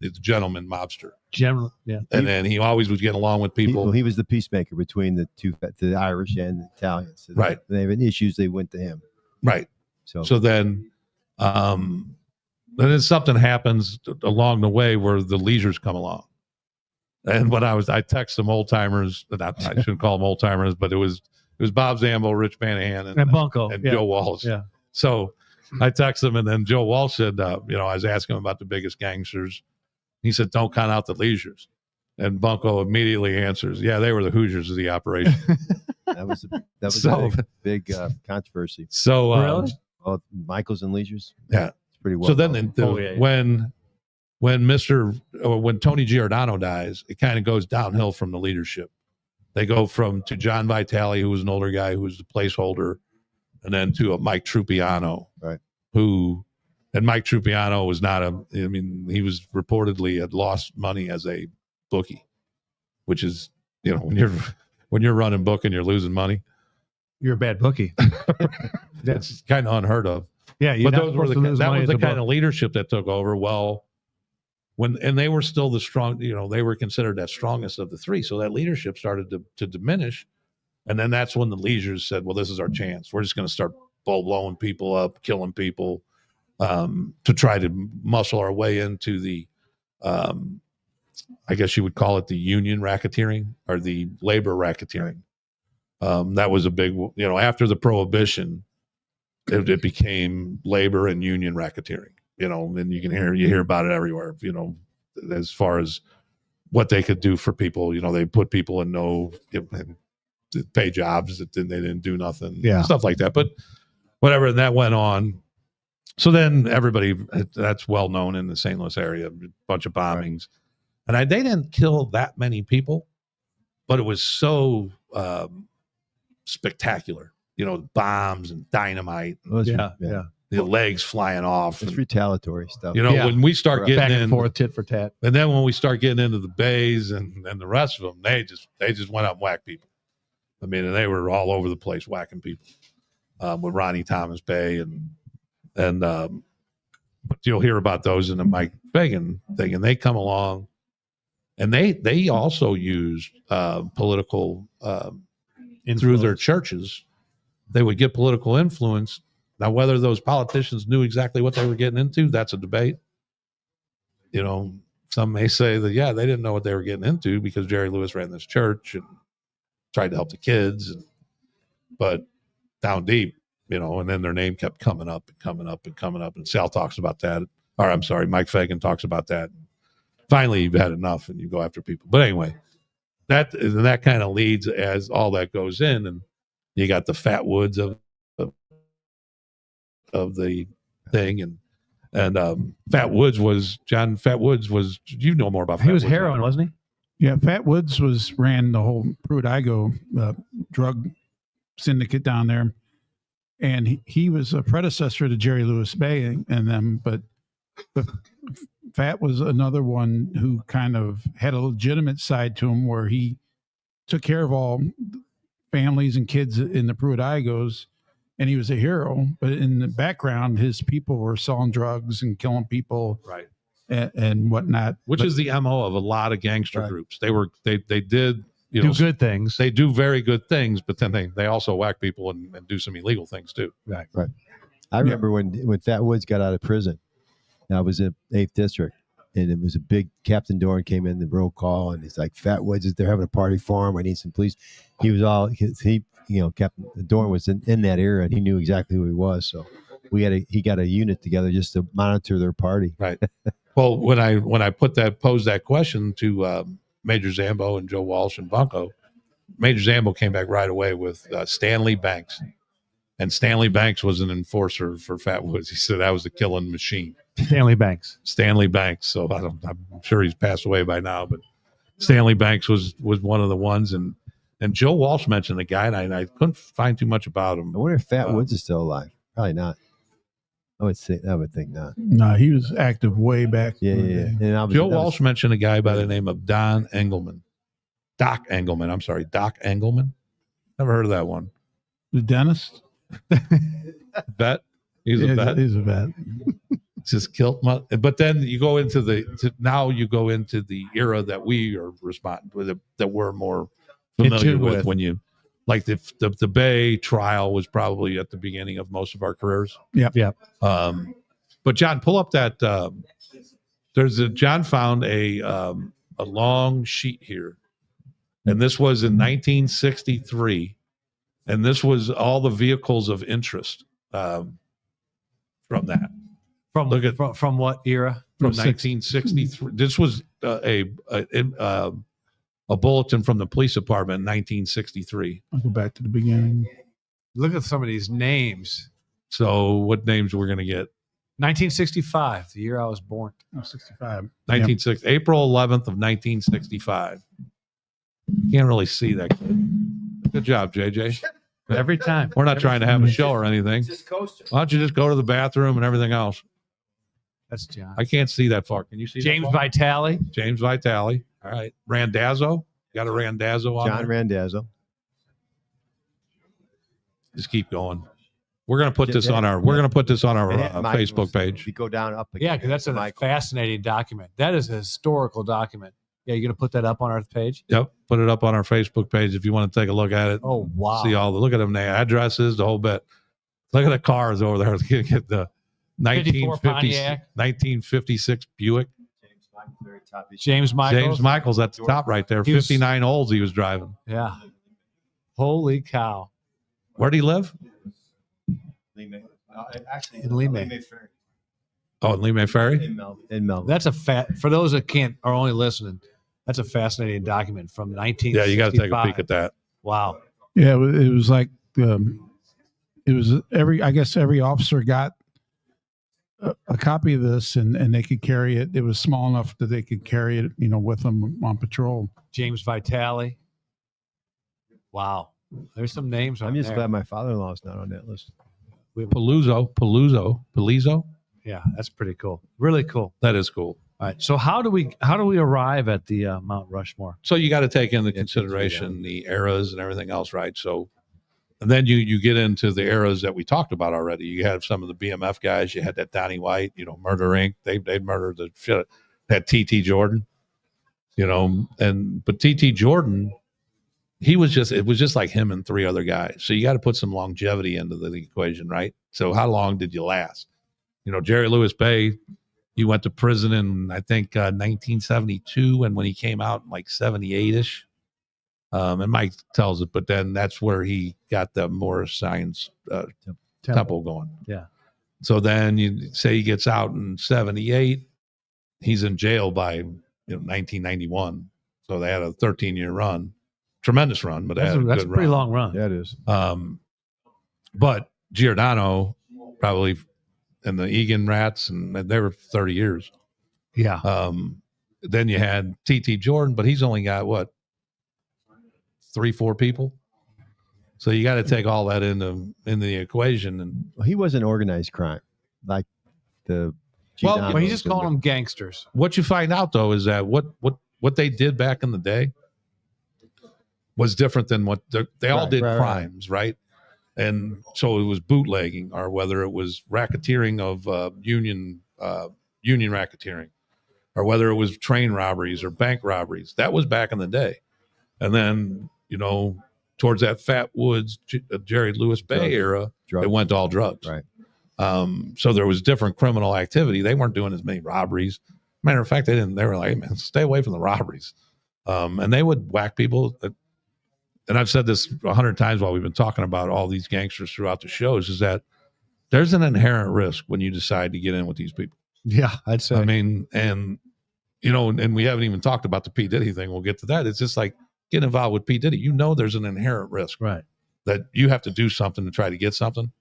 The gentleman mobster. General, yeah. And then he always was getting along with people. He was the peacemaker between the Irish and the Italians. So right. They had issues. They went to him. Right. So then something happens along the way where the Leisures come along. And when I text some old timers, I shouldn't call them old timers, but it was Bob Zambo, Rich Banahan, and Bunko and Joe Walsh. Yeah. So I text him, and then Joe Walsh said, I was asking him about the biggest gangsters. He said, don't count out the Leisures. And Bunko immediately answers, yeah, they were the Hoosiers of the operation. That was a big controversy. So really? Michaels and Leisures. Yeah. It's pretty well. So then when Tony Giordano dies, it kind of goes downhill from the leadership. They go to John Vitale, who was an older guy who was the placeholder, and then to a Mike Trupiano, right? And Mike Trupiano was he was reportedly had lost money as a bookie, which is, when you're running book and you're losing money, you're a bad bookie. That's kind of unheard of. Yeah, but those were that was the kind of leadership that took over. Well, and they were still the strong, they were considered that strongest of the three. So that leadership started to diminish. And then that's when the leaders said, well, this is our chance. We're just going to start blowing people up, killing people, to try to muscle our way into the, I guess you would call it the union racketeering or the labor racketeering. That was a big, after the prohibition, it became labor and union racketeering, and you hear about it everywhere, as far as what they could do for people. They put people in pay jobs that they didn't do nothing, stuff like that. But whatever, and that went on. So then everybody, that's well known in the St. Louis area, a bunch of bombings. Right. And they didn't kill that many people, but it was so spectacular, bombs and dynamite. The legs flying off. It's retaliatory stuff. When we start getting back and forth, tit for tat. And then when we start getting into the bays and the rest of them, they just went up and whacked people. I mean, and they were all over the place whacking people with Ronnie Thomas Bay and but you'll hear about those in the Mike Fagan thing, and they come along, and they also used political through their churches. They would get political influence. Now, whether those politicians knew exactly what they were getting into, that's a debate. Some may say that they didn't know what they were getting into because Jerry Lewis ran this church and tried to help the kids, but down deep, and then their name kept coming up and coming up and coming up. And Sal talks about that. Or I'm sorry, Mike Fagan talks about that. Finally, you've had enough and you go after people. But anyway, that kind of leads as all that goes in, and you got the Fat Woods of the thing, and Fat Woods was you know more about Fat Woods. He was heroin, wasn't he? Yeah, Fat Woods ran the whole Pruitt-Igoe drug syndicate down there, and he was a predecessor to Jerry Lewis-Bey and them. But Fat was another one who kind of had a legitimate side to him, where he took care of all families and kids in the Pruitt-Igoes, and he was a hero. But in the background, his people were selling drugs and killing people, right? And whatnot, which is the MO of a lot of gangster groups. They did do good things. They do very good things, but then they also whack people and do some illegal things too. Right. I remember when Fat Woods got out of prison. I was in 8th District, and it was a big Captain Dorn came in the roll call, and he's like, "Fat Woods, they're having a party for him. I need some police." He was all Captain Dorn was in that era, and he knew exactly who he was. So he got a unit together just to monitor their party. Right. Well, when I posed that question to Major Zambo and Joe Walsh and Bunko, Major Zambo came back right away with Stanley Banks, and Stanley Banks was an enforcer for Fat Woods. He said that was the killing machine. Stanley Banks. So I'm sure he's passed away by now, but Stanley Banks was one of the ones, and Joe Walsh mentioned the guy, and I couldn't find too much about him. I wonder if Fat Woods is still alive. Probably not. I would think not. No, he was active way back. Yeah. And Joe Walsh mentioned a guy by the name of Doc Engelman. Never heard of that one. The dentist? Vet? He's a vet. He's a vet. Just killed. But then you go into the era that we are responding with, that we're more familiar with when you. Like the Bay trial was probably at the beginning of most of our careers. Yeah. But John, pull up that. John found a long sheet here, and this was in 1963, and this was all the vehicles of interest from that. From what era? From 1963. This was a bulletin from the police department in 1963. I'll go back to the beginning. Look at some of these names. So what names we're going to get? 1965, the year I was born. 65. 1960, April 11th of 1965. Can't really see that good job, JJ. Every time. We're not trying to have a show or anything. Why don't you just go to the bathroom and everything else? That's John. I can't see that far. Can you see James that far? Vitale. James Vitale. All right. Randazzo. Got a Randazzo on John there? Randazzo. Just keep going. We're gonna put this on our Facebook page. If you go down up, Yeah, because that's a fascinating document. That is a historical document. Yeah, you're gonna put that up on our page. Yep, put it up on our Facebook page if you want to take a look at it. Oh wow! See look at them, the addresses, the whole bit. Look at the cars over there. Get the 1956 Buick. James Michael's at the top right there. 59 Olds he was driving. Yeah. Holy cow! Where do he live? Actually, in Lee May. Oh, in Lee May Ferry? In Melville. That's for those that are only listening, that's a fascinating document from 1965. Yeah, you got to take a peek at that. Wow. Yeah, it was like it was every officer got a copy of this and they could carry it. It was small enough that they could carry it, with them on patrol. James Vitale. Wow. There's some names. I'm just glad my father-in-law's not on that list. Paluzzo. Yeah, that's pretty cool. Really cool. That is cool. All right. So how do we arrive at the Mount Rushmore? So you got to take into consideration the eras and everything else, right? So, and then you get into the eras that we talked about already. You have some of the BMF guys. You had that Donnie White, Murder Inc. They murdered the shit. That T.T. Jordan, but T.T. Jordan, it was just like him and three other guys. So you got to put some longevity into the equation, right? So how long did you last? Jerry Lewis-Bey, he went to prison in, I think, 1972. And when he came out in like 78-ish, and Mike tells it, but then that's where he got the Morris Science Temple going. Yeah. So then you say he gets out in 78. He's in jail by 1991. So they had a 13-year run. Tremendous run, but that's a pretty long run. Yeah, it is. But Giordano probably, and the Egan Rats, and they were 30 years. Yeah. Then you had T.T. Jordan, but he's only got 3-4 people. So you got to take all that into the equation. And he wasn't organized crime like the. Well, he's just calling them gangsters. What you find out though is that what they did back in the day was different than what they all did crimes, right? And so it was bootlegging, or whether it was racketeering of union racketeering, or whether it was train robberies or bank robberies. That was back in the day. And then, towards that Fat Woods, Jerry Lewis-Bey era, it went to all drugs. Right. So there was different criminal activity. They weren't doing as many robberies. Matter of fact, they were like, hey, man, stay away from the robberies. And they would whack people. And I've said this 100 times while we've been talking about all these gangsters throughout the shows, is that there's an inherent risk when you decide to get in with these people. Yeah, I'd say. I mean, and we haven't even talked about the P. Diddy thing. We'll get to that. It's just like getting involved with P. Diddy. There's an inherent risk, right? That you have to do something to try to get something.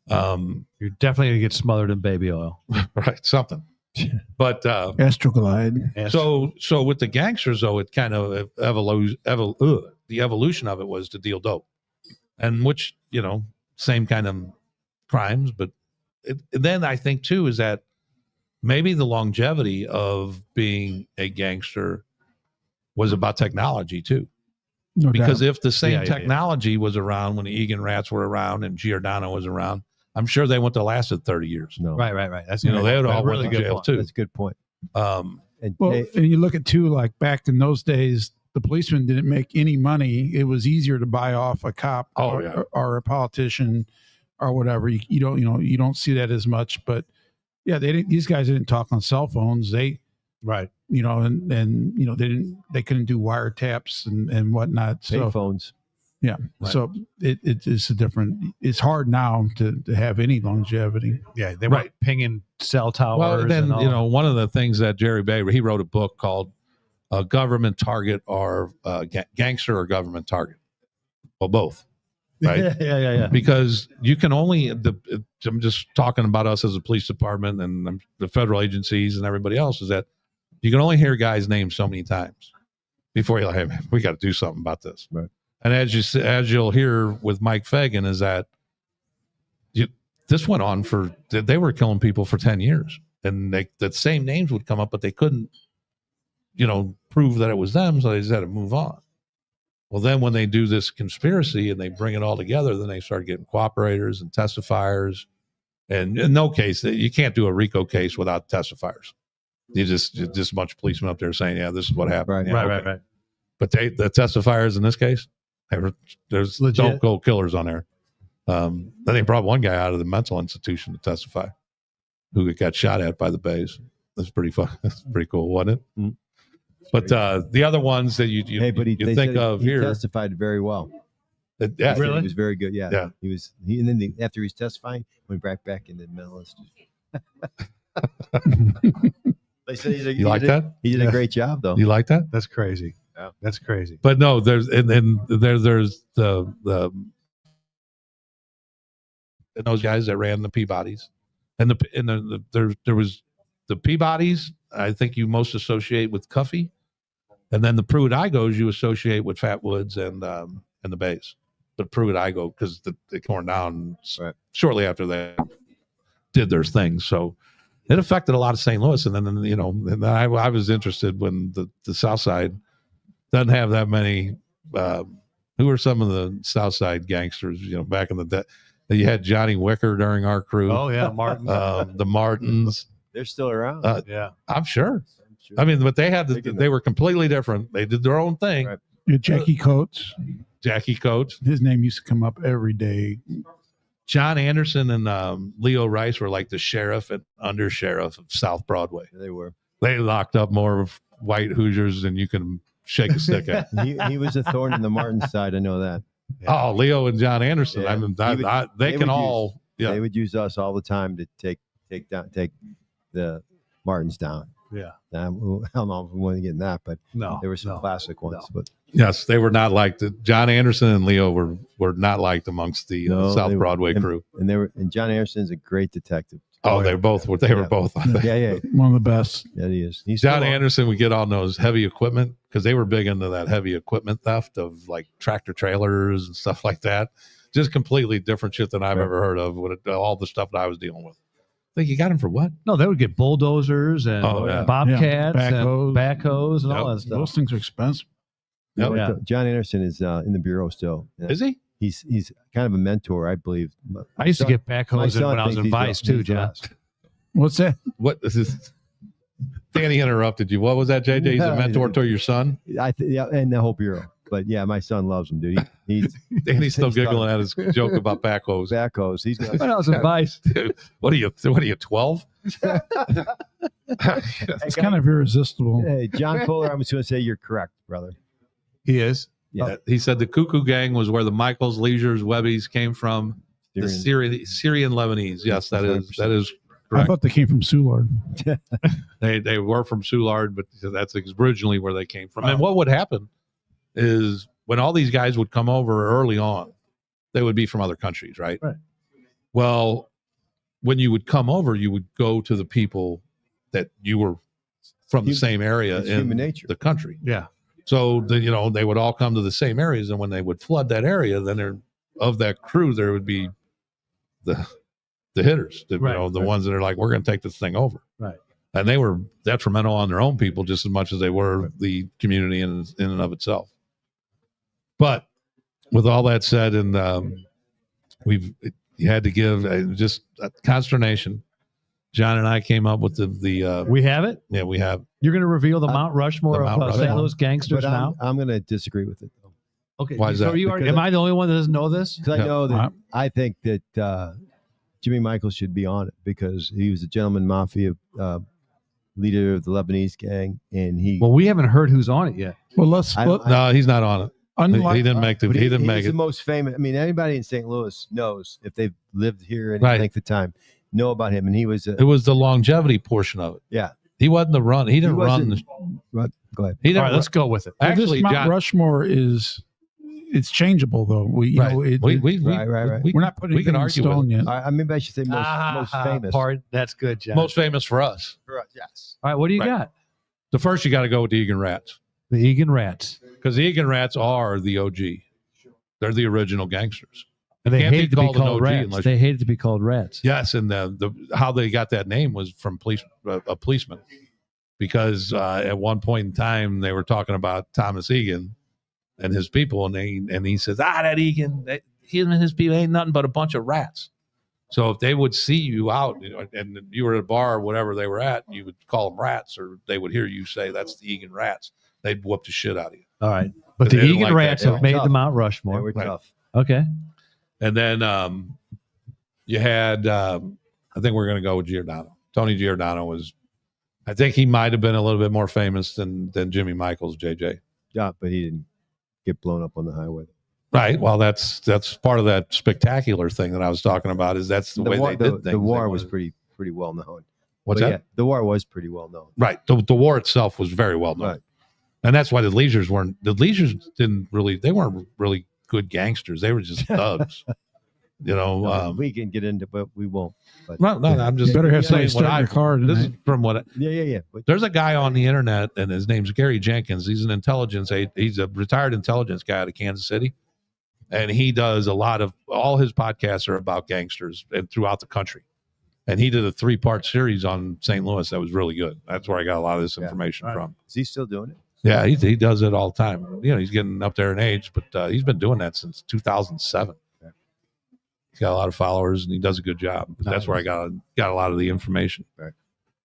You're definitely going to get smothered in baby oil. Right, something. But Astroglide. So with the gangsters, though, it kind of the evolution of it was to deal dope, and which same kind of crimes. But then I think too is that maybe the longevity of being a gangster was about technology too. No because doubt. if the same technology was around when the Egan Rats were around and Giordano was around, I'm sure they wouldn't have lasted 30 years. No. Right. That's they would all really went to good jail point. too. That's a good point. And you look at too, like back in those days, the policeman didn't make any money. It was easier to buy off a cop or a politician or whatever. You don't see that as much, but yeah, these guys didn't talk on cell phones. They they couldn't do wiretaps and whatnot. So phones. Yeah. Right. So it's it's hard now to have any longevity. Yeah. They were pinging cell towers. Well, then, one of the things that Jerry Bay, he wrote a book called Government Target or Gangster or Government Target. Well, both. Right. Yeah. Because you can only, I'm just talking about us as a police department and the federal agencies and everybody else, is that you can only hear guys' names so many times before you're like, hey, man, we got to do something about this. Right. And as you'll hear with Mike Fagan, is that this went on they were killing people for 10 years, and the same names would come up, but they couldn't, prove that it was them. So they just had to move on. Well, then when they do this conspiracy and they bring it all together, then they start getting cooperators and testifiers. And in no case, you can't do a RICO case without testifiers. You just a bunch of policemen up there saying, yeah, this is what happened. Right. But the testifiers in this case, there's don't go killers on there. Then they brought one guy out of the mental institution to testify who got shot at by the Bays. That's pretty fun. That's pretty cool, wasn't it? Mm-hmm. But the other ones that you think of he here testified very well. Yeah, really, he was very good. Yeah. He was. And then after he was testifying, went back into the mental institution. They said he did a great job, though. You like that? That's crazy. Yeah, that's crazy. But no, there's the those guys that ran the Peabodys, and there was the Peabodys. I think you most associate with Cuffy, and then the Pruitt-Igos you associate with Fat Woods and the Bays. The Pruitt-Igo because they torn down shortly after they did their thing, so it affected a lot of St. Louis. And then I was interested when the South Side doesn't have that many. Who are some of the Southside gangsters? Back in the day, you had Johnny Wicker during our crew. Oh yeah, Martin. The Martins. They're still around. Yeah, I'm sure. I mean, but they had they were completely different. They did their own thing. Right. Yeah, Jackie Coates. His name used to come up every day. John Anderson and Leo Rice were like the sheriff and under sheriff of South Broadway. They were. They locked up more of white Hoosiers than you can shake a stick at. he was a thorn in the Martin side. I know that. Yeah. Oh, Leo and John Anderson. Yeah. I mean, they would use us all the time to take the Martins down. Yeah. I don't know if we want to get in that, but no, there were some classic ones. No. But yes, they were not liked. John Anderson and Leo were not liked amongst the South Broadway crew. And John Anderson is a great detective. Oh, they were both. Yeah. One of the best. Yeah, he is. John Anderson would get on those heavy equipment because they were big into that heavy equipment theft of like tractor trailers and stuff like that. Just completely different shit than I've ever heard of. All the stuff that I was dealing with. I think you got him for what? No, they would get bulldozers and bobcats and backhoes and all that stuff. Those things are expensive. John Anderson is in the bureau still. Is he? He's kind of a mentor, I believe. I used to get backhoes when I was in Vice too, John. What's that? What is this? Danny interrupted you. What was that, JJ? He's a mentor to your son? And the whole bureau. But yeah, my son loves him, dude. Danny's still giggling at his joke about backhoes. Backhoes. When I was in Vice. Dude, what are you, 12? It's kind of irresistible. Hey, John Fuller, I'm just going to say you're correct, brother. He is. Yeah. He said the Cuckoo Gang was where the Michaels, Leisures, Webbies came from. The Syrian Lebanese. Yes, that is correct. I thought they came from Soulard. They were from Soulard, but that's originally where they came from. And what would happen is when all these guys would come over early on, they would be from other countries, right? Right. Well, when you would come over, you would go to the people that you were from the same area in the country. Yeah. So they would all come to the same areas, and when they would flood that area, then of that crew there would be the hitters, the ones that are like, we're going to take this thing over. Right. And they were detrimental on their own people just as much as they were the community in and of itself. But with all that said, and you had to give just a consternation. John and I came up with the we have it? Yeah, we have. You're going to reveal the Mount Rushmore of St. Louis Gangsters now? I'm going to disagree with it, though. Okay. Why is that? Am I the only one that doesn't know this? Because I know that I think that Jimmy Michaels should be on it because he was a gentleman mafia leader of the Lebanese gang, and we haven't heard who's on it yet. Well, no, he's not on it. He didn't make it. He didn't make it. The most famous. I mean, anybody in St. Louis knows if they've lived here any length of time, know about him, and he was. It was the longevity portion of it. Yeah, he wasn't the run. He didn't run. Go ahead. All right, let's go with it. Actually, Mount Rushmore it's changeable though. We're not putting it in stone yet. I mean, I should say most famous. That's good, John. Most famous for us. Yes. All right, what do you got? The first you got to go with the Egan Rats. The Egan Rats. Because the Egan Rats are the OG. They're the original gangsters. And they hated to be called rats. They hated to be called rats. Yes, and the how they got that name was from a policeman. Because at one point in time, they were talking about Thomas Egan, and his people, and he says, that Egan, he and his people ain't nothing but a bunch of rats. So if they would see you out, and you were at a bar or whatever they were at, you would call them rats, or they would hear you say, that's the Egan Rats. They'd whoop the shit out of you. All right. But They the didn't Egan like Rats that. have made Tough. the Mount They Rushmore. were Right. tough. Okay. And then you had, I think we're going to go with Giordano. Tony Giordano was, I think he might have been a little bit more famous than Jimmy Michaels, JJ. Yeah, but he didn't get blown up on the highway. Right. Well, that's part of that spectacular thing that I was talking about. Is that's the way war, they did things. The war They was wanted- pretty well known. What's But that? yeah, the war was pretty well known. Right. The war itself was very well known. Right. And that's why the Leisures didn't really, they weren't really good gangsters. They were just thugs. We can get into, but we won't. But No, I'm just Better have saying somebody start your car this is tonight. from what yeah. But there's a guy on the internet, and his name's Gary Jenkins. He's he's a retired intelligence guy out of Kansas City. And he does all his podcasts are about gangsters and throughout the country. And he did a 3-part series on St. Louis that was really good. That's where I got a lot of this information from. is he still doing it? Yeah, he does it all the time. He's getting up there in age, but he's been doing that since 2007. Yeah. He's got a lot of followers, and he does a good job. But that's where I got a lot of the information. Right.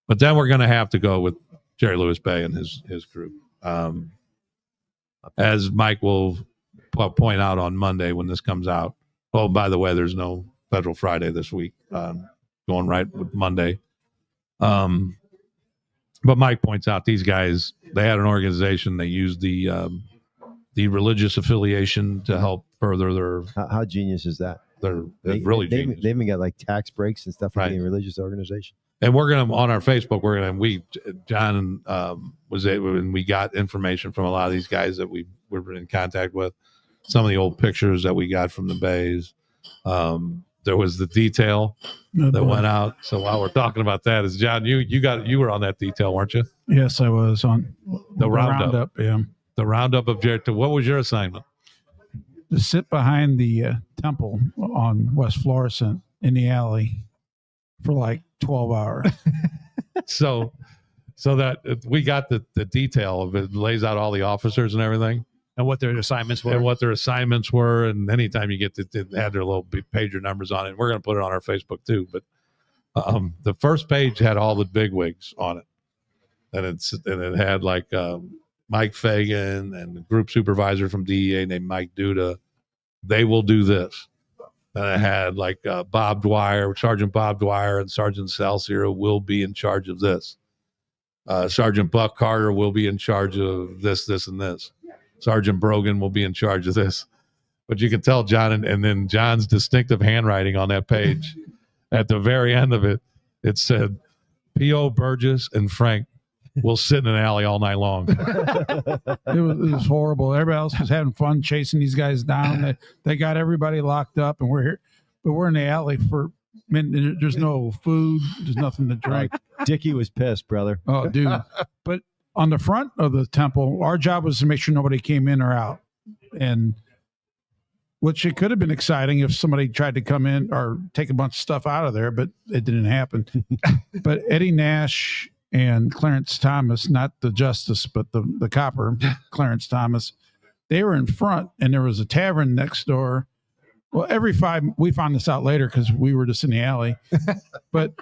But then we're going to have to go with Jerry Lewis-Bey and his group. As Mike will point out on Monday when this comes out. Oh, by the way, there's no Federal Friday this week. Going right with Monday. But Mike points out these guys, they had an organization. They used the religious affiliation to help further their. How genius is that? They're They genius. They even got like tax breaks and stuff for Right. being a religious organization. And we're gonna on our Facebook. John was able, and we got information from a lot of these guys that we were in contact with. Some of the old pictures that we got from the bays. There was the detail that went out. So while we're talking about that, is John, you were on that detail, weren't you? Yes, I was on The roundup. Yeah, The roundup of Jerry. What was your assignment? to sit behind the temple on West Florissant in the alley for like 12 hours. So that we got the detail of it, lays out all the officers and everything. And what their assignments were. And what their assignments were, and anytime you get to add their little pager numbers on it, we're going to put it on our Facebook too. But the first page had all the bigwigs on it, and it had like Mike Fagan and the group supervisor from DEA named Mike Duda. They will do this. And it had like Bob Dwyer, Sergeant Bob Dwyer, and Sergeant Salciero will be in charge of this. Sergeant Buck Carter will be in charge of this, and this. Sergeant Brogan will be in charge of this. But you can tell John, and then John's distinctive handwriting on that page. At the very end of it, it said, P.O. Burgess and Frank will sit in an alley all night long. It was horrible. Everybody else was having fun chasing these guys down. They got everybody locked up, and we're here, but we're in the alley for. I mean, there's no food. There's nothing to drink. Dickie was pissed, brother. Oh, dude! But on the front of the temple, our job was to make sure nobody came in or out, and which it could have been exciting if somebody tried to come in or take a bunch of stuff out of there, but it didn't happen. But Eddie Nash and Clarence Thomas, not the justice, but the copper, Clarence Thomas, they were in front, and there was a tavern next door. Well, we found this out later because we were just in the alley, but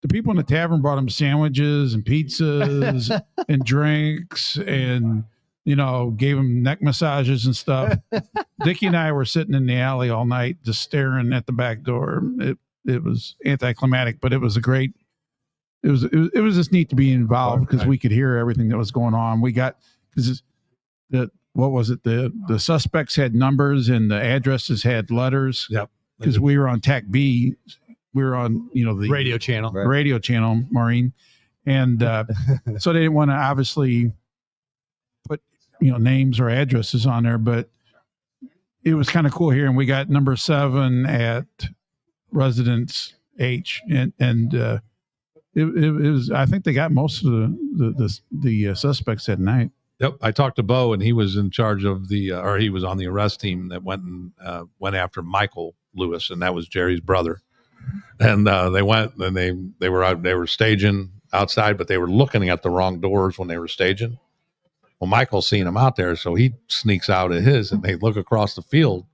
the people in the tavern brought them sandwiches and pizzas and drinks and, gave them neck massages and stuff. Dickie and I were sitting in the alley all night, just staring at the back door. It was anticlimactic, but it was it was just neat to be involved because we could hear everything that was going on. We got, what was it? The suspects had numbers and the addresses had letters. Yep. Because we were on TAC B. We were on, the radio channel. Right. radio channel, Maureen. And so they didn't want to obviously put, names or addresses on there, but it was kind of cool here. And we got number 7 at Residence H. And it was, I think they got most of the suspects that night. Yep. I talked to Bo, and he was in charge of he was on the arrest team that went after Michael Lewis, and that was Jerry's brother. And they went and they were staging outside, but they were looking at the wrong doors when they were staging. Well, Michael's seen him out there, so he sneaks out of his, and they look across the field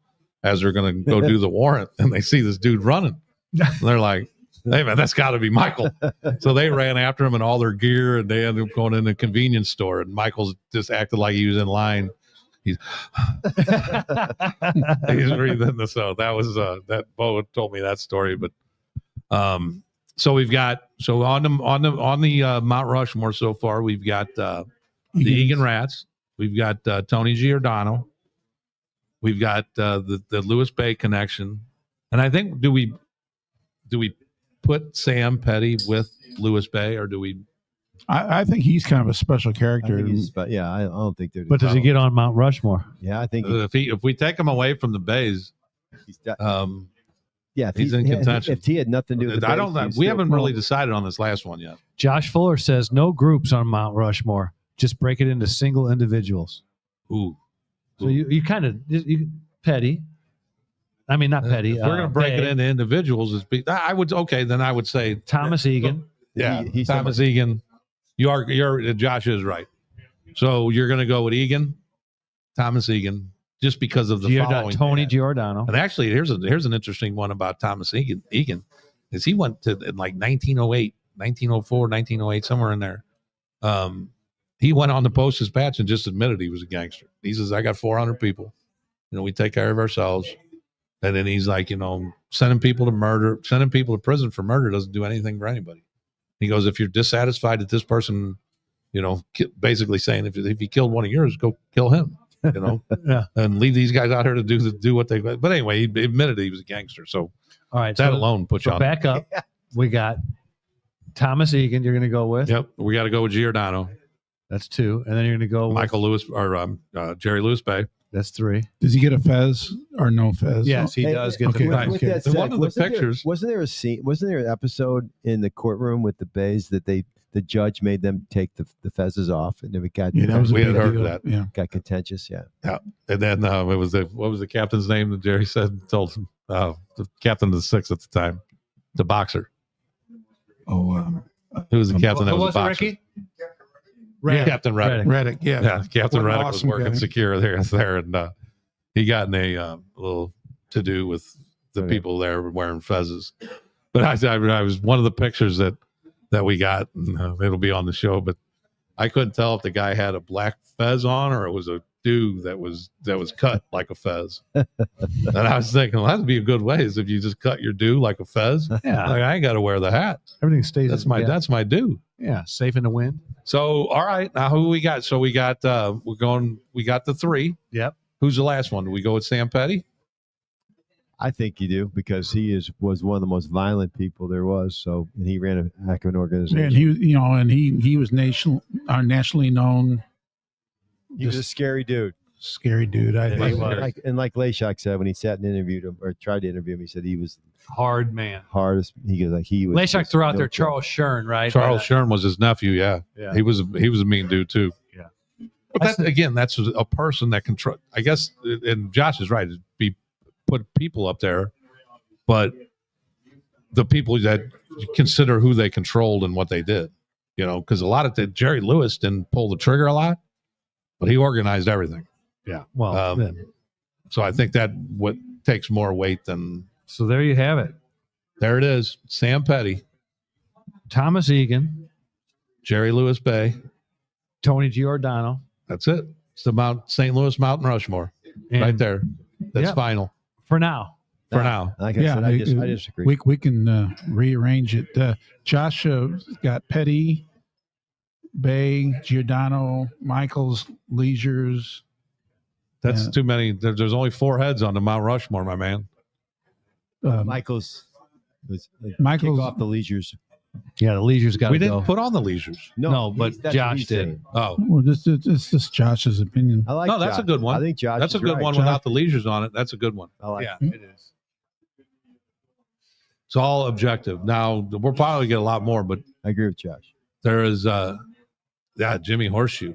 as they're going to go do the warrant, and they see this dude running. And they're like, hey, man, that's got to be Michael. So they ran after him and all their gear, and they ended up going in a convenience store, and Michael's just acted like he was in line. He's breathing this out. That was that Bo told me that story, but so we've got on the Mount Rushmore so far, we've got the Egan Rats, we've got Tony Giordano, we've got the Lewis-Bey connection, and I think do we put Sam Petty with Lewis-Bey, or do we? I think he's kind of a special character. I don't think they're. But does he get on Mount Rushmore? Yeah, I think if we take him away from the Bays, he's in contention. If he had nothing to do with the Bays, we haven't really decided on this last one yet. Josh Fuller says no groups on Mount Rushmore. Just break it into single individuals. Ooh. So you kind of Petty. I mean, not Petty. If we're going to break it into individuals. I would say Thomas Egan. Yeah, Thomas Egan. Josh is right. So you're going to go with Egan, Thomas Egan, just because of the following. Tony Giordano. And actually, here's an interesting one about Thomas Egan. Is he went to in like 1908, 1904, 1908, somewhere in there. He went on the Post-Dispatch and just admitted he was a gangster. He says, I got 400 people. We take care of ourselves. And then he's like, sending people to prison for murder doesn't do anything for anybody. He goes, if you're dissatisfied that this person, basically saying if he killed one of yours, go kill him, yeah, and leave these guys out here to do what they. But anyway, he admitted he was a gangster. So all right, that alone puts you on. Back up. We got Thomas Egan. You're going to go with. Yep, we got to go with Giordano. That's 2, and then you're going to go Michael Lewis or Jerry Lewis-Bey. That's 3. Does he get a fez or no fez? Yes, he does get the fez. With that said, one of the pictures. Wasn't there a scene? Wasn't there an episode in the courtroom with the Bays that the judge made them take the fezzes off, and then we had heard that. Yeah, got contentious. Yeah. And then it was what was the captain's name that Jerry told him? The captain of the 6 at the time, the boxer. Oh, who was the captain that was a boxer? Ricky? Captain Redneck, yeah. Captain Redneck awesome was working guy. secure there, and he got in a little to do with the people there wearing fezzes. But I was one of the pictures that we got, and it'll be on the show. But I couldn't tell if the guy had a black fez on or it was a dude that was cut like a fez. And I was thinking, well, that'd be a good way is if you just cut your dude like a fez. Yeah, like I ain't got to wear the hat. Everything stays. That's my dude. Yeah, safe in the wind. So, all right, now who we got? So we got we got the 3. Yep. Who's the last one? Do we go with Sam Petty? I think you do because he was one of the most violent people there was. So, and he ran a heck of an organization. And he was nationally known. He was a scary dude. Scary dude. Like Leishak said when he sat and interviewed him or tried to interview him, he said he was hard man. Hardest. He was. Leishak threw out there Charles Shern, right? Charles Shern was his nephew. Yeah. He was a mean dude too. Yeah. But that's a person that control. I guess, and Josh is right. Put people up there, but the people that consider who they controlled and what they did, because a lot of Jerry Lewis didn't pull the trigger a lot, but he organized everything. Yeah. Well, so I think that what takes more weight than. So there you have it. There it is. Sam Petty, Thomas Egan, Jerry Lewis-Bey, Tony Giordano. That's it. It's the St. Louis Mountain Rushmore right there. That's final. For now. Like I said, I disagree. We can rearrange it. Josh got Petty, Bey, Giordano, Michaels, Leisures. That's too many. There's only 4 heads on the Mount Rushmore, my man. Michaels kick off the Leisures. Yeah, the Leisures got to go. We didn't put on the Leisures. No, but Josh did. Oh, well, this is just Josh's opinion. I like. No, that's Josh. a good one. I think Josh. That's a good one without the Leisures on it. That's a good one. I like. Yeah, it is. It's all objective. Now we'll probably get a lot more, but I agree with Josh. There is, Jimmy Horseshoe.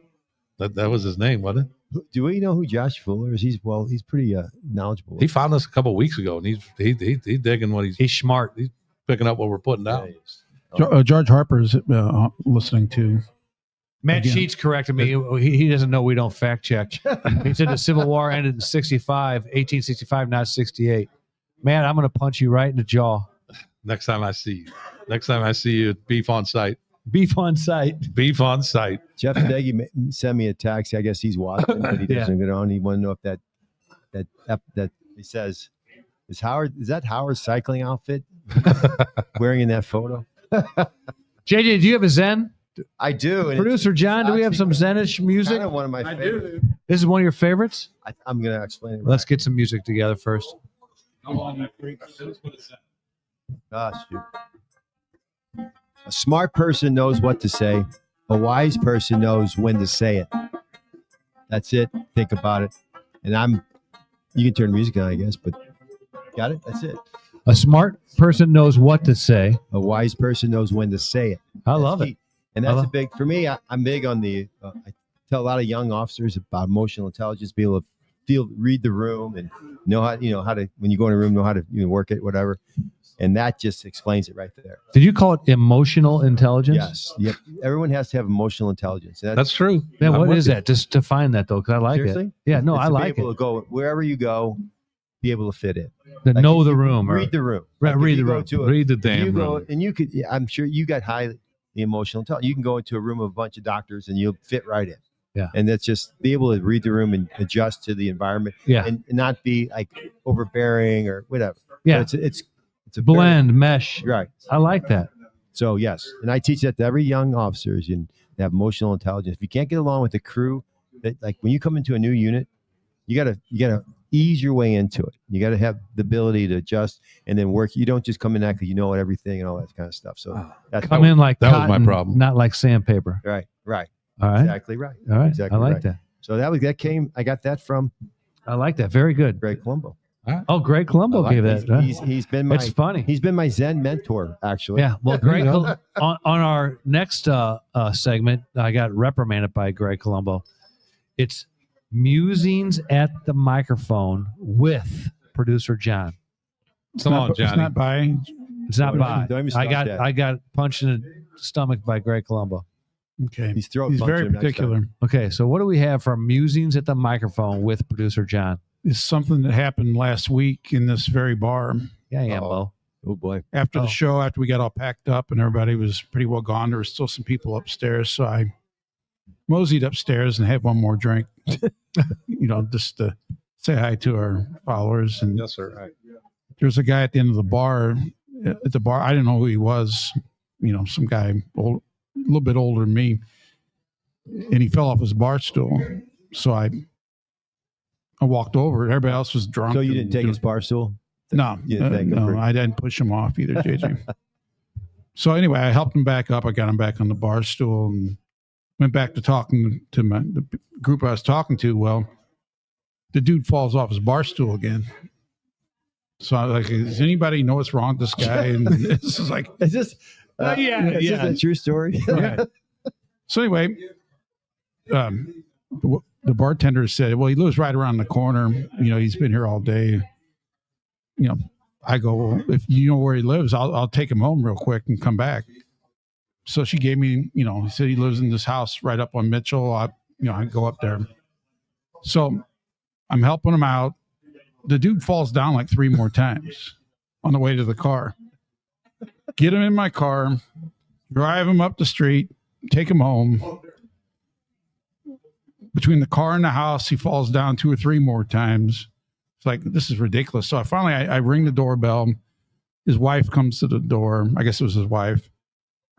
That was his name, wasn't it? Do we know who Josh Fuller is? He's pretty knowledgeable. He found us a couple of weeks ago, and he's digging what he's smart. He's picking up what we're putting down. George Harper's listening to. Matt Again. Sheets corrected me. He doesn't know we don't fact check. He said the Civil War ended in 1865, not 68. Man, I'm going to punch you right in the jaw. Next time I see you, beef on site. Beef on sight. Beef on site. Jeff Deggy sent me a text. I guess he's watching, but he doesn't get on. He want to know if that he says, is that Howard's cycling outfit wearing in that photo? JJ, do you have a Zen? I do. And Producer John, do we have some Zenish music? kind of one of my favorites. This is one of your favorites? I'm going to explain it. Let's get some music together first. Shoot. A smart person knows what to say. A wise person knows when to say it. That's it. Think about it. And you can turn music on, I guess, but got it? That's it. A smart person knows what to say. A wise person knows when to say it. I love it. And that's a big, for me, I'm big on I tell a lot of young officers about emotional intelligence, be able to read the room and know how to, when you go in a room, know how to work it, whatever. And that just explains it right there. Did you call it emotional intelligence? Yes. Yep. Everyone has to have emotional intelligence. That's true. Yeah, what is that? Just define that, though, because I like Seriously? it. Yeah, no, It's I to like be able it. to go wherever you go, be able to fit in. To Like know if the you room. Read the room. Right, Like if read you the go room. to Read the you damn go, room. and you could, I'm sure you got highly emotional intelligence. You can go into a room of a bunch of doctors and you'll fit right in. Yeah. And that's just be able to read the room and adjust to the environment. Yeah. And not be like overbearing or whatever. Yeah. But it's a Blend, mesh. Right. I like that. So yes, and I teach that to every young officers and they have emotional intelligence. If you can't get along with the crew, that like when you come into a new unit, you gotta ease your way into it. You gotta have the ability to adjust and then work. You don't just come in that because you know everything and all that kind of stuff. So that's Come in like that was my cotton, problem. not like sandpaper. right. All right. Exactly right. All right. Exactly I like right. that. So I got that from I like that. Very good. Greg Colombo. Oh, Greg Colombo gave that. huh? He's been my It's funny. He's been my Zen mentor, actually. Yeah. Well, Greg, on our next segment, I got reprimanded by Greg Colombo. It's musings at the microphone with producer John. Come on, It's Johnny. not by. It's not Don't by. even start that. I got punched in the stomach by Greg Colombo. Okay. He's throat He's punching very him next particular. time. Okay, so what do we have from musings at the microphone with producer John? It's something that happened last week in this very bar. Yeah, yeah, Mo. Oh boy. After Oh. the show, after we got all packed up and everybody was pretty well gone, there were still some people upstairs. So I moseyed upstairs and had one more drink, just to say hi to our followers. And Yes, sir. Right. there's a guy at the end of the bar. At the bar, I didn't know who he was. Some guy a little bit older than me, and he fell off his bar stool. So I walked over. Everybody else was drunk. So you didn't take his bar stool? No, You didn't take him for- I didn't push him off either, JJ. So anyway, I helped him back up. I got him back on the bar stool and went back to talking to the group I was talking to. Well, the dude falls off his bar stool again. So I was like, does anybody know what's wrong with this guy? And this is like, Is this? Yeah. Is this a true story? yeah. So anyway, the bartender said, well, he lives right around the corner. He's been here all day. I go, well, if you know where he lives, I'll take him home real quick and come back. So she gave me, he said he lives in this house right up on Mitchell. I go up there. So I'm helping him out. The dude falls down like 3 more times on the way to the car. Get him in my car, drive him up the street, take him home. Between the car and the house, he falls down 2 or 3 more times. It's like, this is ridiculous. So I ring the doorbell. His wife comes to the door. I guess it was his wife.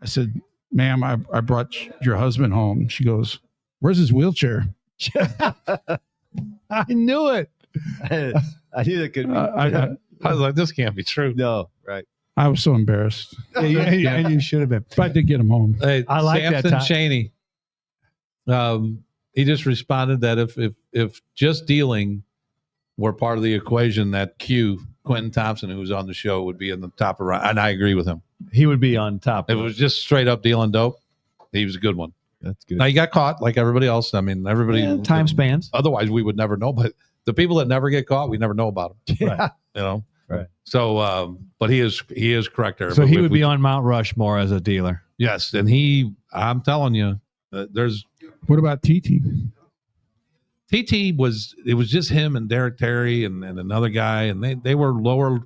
I said, ma'am, I brought your husband home. She goes, where's his wheelchair? I knew it. I knew that could be. I was like, this can't be true. No, right. I was so embarrassed. Yeah, and you should have been. But I did get him home. Hey, I like that Samson time. Chaney. He just responded that if just dealing were part of the equation, that Quentin Thompson, who was on the show, would be in the top of round. And I agree with him. He would be on top. If it was just straight up dealing dope, he was a good one. That's good. Now he got caught like everybody else. I mean, everybody time spans. Otherwise, we would never know. But the people that never get caught, we never know about them. Right. Right. So, but he is correct there. So But he if would we- be on Mount Rushmore as a dealer. Yes, and I'm telling you, There's What about TT? TT was just him and Derek Terry and another guy, and they were lower.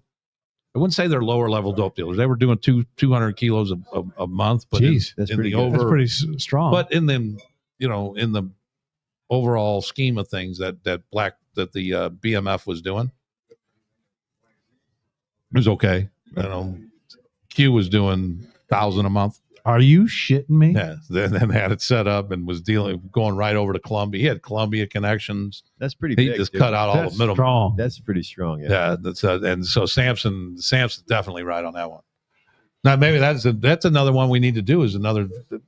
I wouldn't say they're lower level dope dealers. They were doing 200 kilos a month, but Jeez, that's in pretty the good. That's pretty strong. But in the in the overall scheme of things that the BMF was doing, it was okay. Q was doing 1,000 a month. Are you shitting me? Yeah, then had it set up and was going right over to Columbia. He had Columbia connections. That's pretty He big. just dude. cut out all That's the middle. strong. That's pretty strong. Yeah, and so Samson's definitely right on that one. Now maybe that's another one we need to do.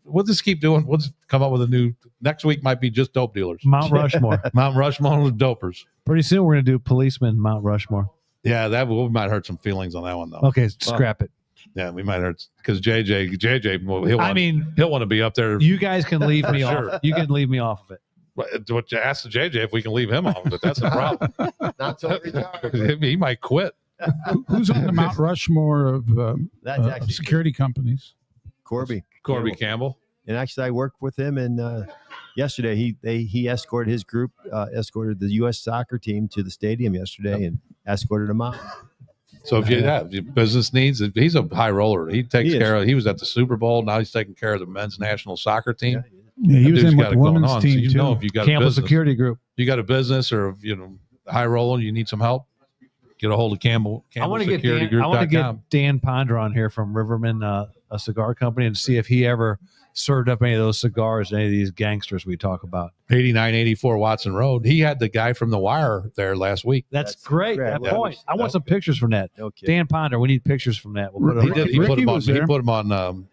We'll just keep doing. We'll just come up with a new. Next week might be just dope dealers. Mount Rushmore. Mount Rushmore with dopers. Pretty soon we're gonna do policemen Mount Rushmore. Yeah, we might hurt some feelings on that one though. Okay, scrap it. Yeah, we might hurt because JJ. He'll want to be up there. You guys can leave me Sure. off. You can leave me off of it. What you ask JJ if we can leave him off of it? That's the problem. Not so retarded. He might quit. Who's on the Mount Rushmore of That's actually security companies? Corby Campbell. And actually, I worked with him, and yesterday he escorted his group, escorted the U.S. soccer team to the stadium yesterday, and escorted them out. So if you have your business needs, he's a high roller. He takes care of. He was at the Super Bowl. Now he's taking care of the men's national soccer team. Yeah, he was Dude's in got with it the going women's on. team So you too. know if you got a Campbell business, Security Group. you got a business or high roller, you need some help. Get a hold of Campbell. I want to get CamberSecurityGroup.com. Dan Pondra on here from Riverman, a cigar company, and see if he ever served up any of those cigars to any of these gangsters we talk about. 8984 Watson Road. He had the guy from The Wire there last week. That's great. great. That Yeah. point. I want some pictures from that. Okay. Dan Pondra, we need pictures from that. We'll put it He on. did. He Ricky put him on. was He there. put him on.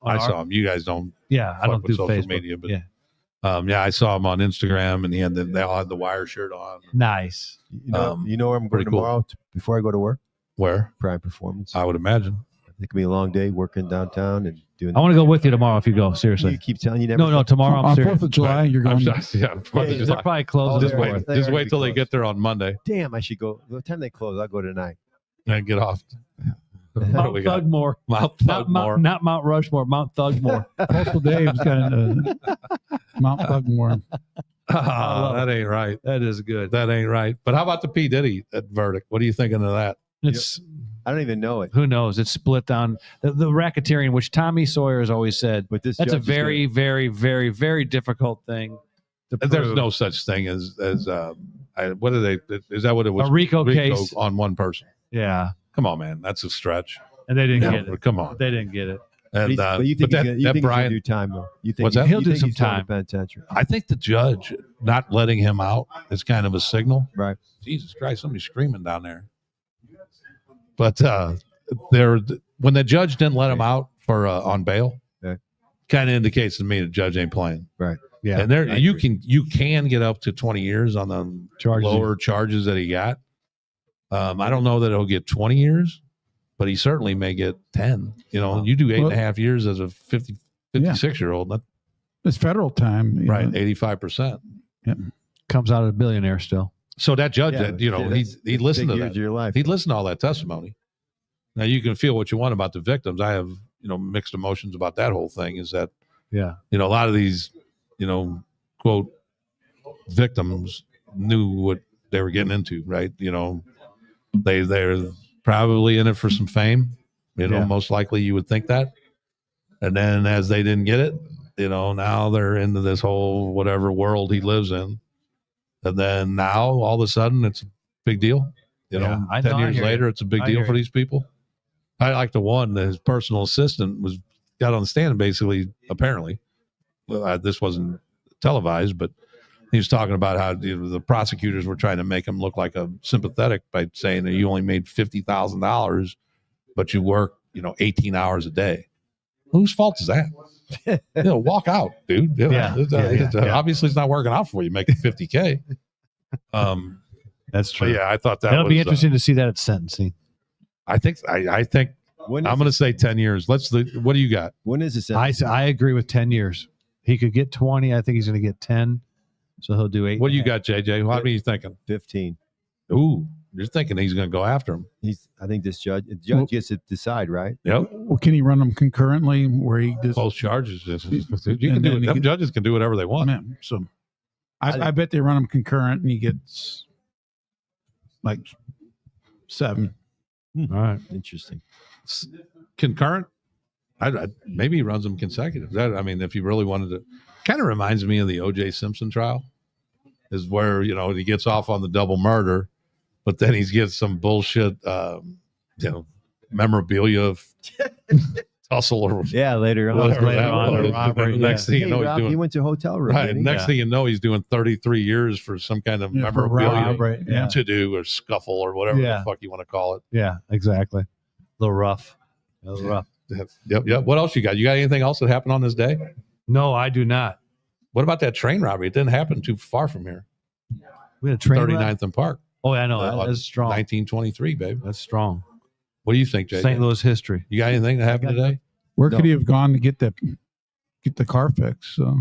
I saw him. You guys don't. Yeah, I fuck don't with do social Facebook. media, but yeah, I saw him on Instagram, and they all had the Wire shirt on. nice. You know where I'm going pretty cool. tomorrow before I go to work? Where? Prime Performance. I would imagine. It could be a long day working downtown and doing. I want to go with you tomorrow if you go. You Seriously. keep telling you never. No, tomorrow I'm On serious. 4th of July, you're I'm going. just, yeah, They're probably closing. just they're- wait. they Just already wait till they closed. get there on Monday Damn, I should go. What time they close? I'll go tonight. and get off. What do Mount we got? Thugmore. Mount Thugmore. Not Mount Rushmore. Mount Thugmore. Postal Dave's got Mount Thugmore. That ain't right. That is good. That ain't right. But how about the P. Diddy verdict? What are you thinking of that? It's I don't even know it. who knows? It's split down the racketeering, which Tommy Sawyer has always said. But this That's a judge is very, very, very, very difficult thing to There's prove. no such thing as what are they? Is that what it was? A RICO case. on one person. Yeah, Come on, man. That's a stretch. and they didn't get it. Come on. They didn't get it. And but you think but he's gonna Brian, do time though? You think What's that? He'll you do think some he's going to time. penitentiary? I think the judge not letting him out is kind of a signal. Right. Jesus Christ, somebody's screaming down there. But when the judge didn't let him out for on bail, Okay. kind of indicates to me the judge ain't playing. Right. Yeah, And there I you agree. can get up to 20 years on the Charges. lower charges that he got. I don't know that he'll get 20 years, but he certainly may get 10. You do 8.5 years as a 56-year-old, It's federal time. right? 85%. comes out of a billionaire still. So that judge, Yeah, he listened to big years that. of your life. He listened to all that testimony. Now you can feel what you want about the victims. I have, mixed emotions about that whole thing. Is that, Yeah, a lot of these, quote, victims knew what they were getting into, right? They're probably in it for some fame. Yeah. Most likely you would think that. And then as they didn't get it, now they're into this whole whatever world he lives in. And then now all of a sudden it's a big deal. Yeah, I know, 10 I years hear later, you. it's a big I deal hear for you. these people. I like the one that his personal assistant got on the stand and basically, apparently, this wasn't televised, but he was talking about how the prosecutors were trying to make him look like a sympathetic by saying that you only made $50,000, but you work, 18 hours a day. Whose fault is that? Walk out, dude. Obviously, it's not working out for you making $50K. that's But yeah, I thought That'll was be interesting to see that at sentencing. I think When I'm is going to say 10 years. What do you got? When is this? I agree with 10 years. He could get 20. I think he's going to get 10. So he'll do 8. What do you got, JJ? What are you thinking? 15. Ooh, You're thinking he's going to go after him. I think the judge gets to decide, right? Yep. Well, can he run them concurrently where he just Both charges. You can do it. Them judges can do whatever they want. Yeah, so I bet they run them concurrent and he gets like 7. All right. Interesting. Concurrent? Maybe he runs them consecutive. I mean, if he really wanted to, kind of reminds me of the O.J. Simpson trial, is where, he gets off on the double murder, but then he gets some bullshit, memorabilia of tussle or later on. The robbery. Next thing you know, he's doing. He went to a hotel room. Right. Next thing you know, he's doing 33 years for some kind of memorabilia to do or scuffle or whatever the fuck you want to call it. Yeah, exactly. A little rough. Yep. What else you got? You got anything else that happened on this day? No, I do not. What about that train robbery? It didn't happen too far from here. We had a train 39th and Park. Oh, yeah, I know. That's strong. 1923, babe. That's strong. What do you think, Jay? St. Louis history. You got anything that happened today? Where could he have gone to get the car fixed? So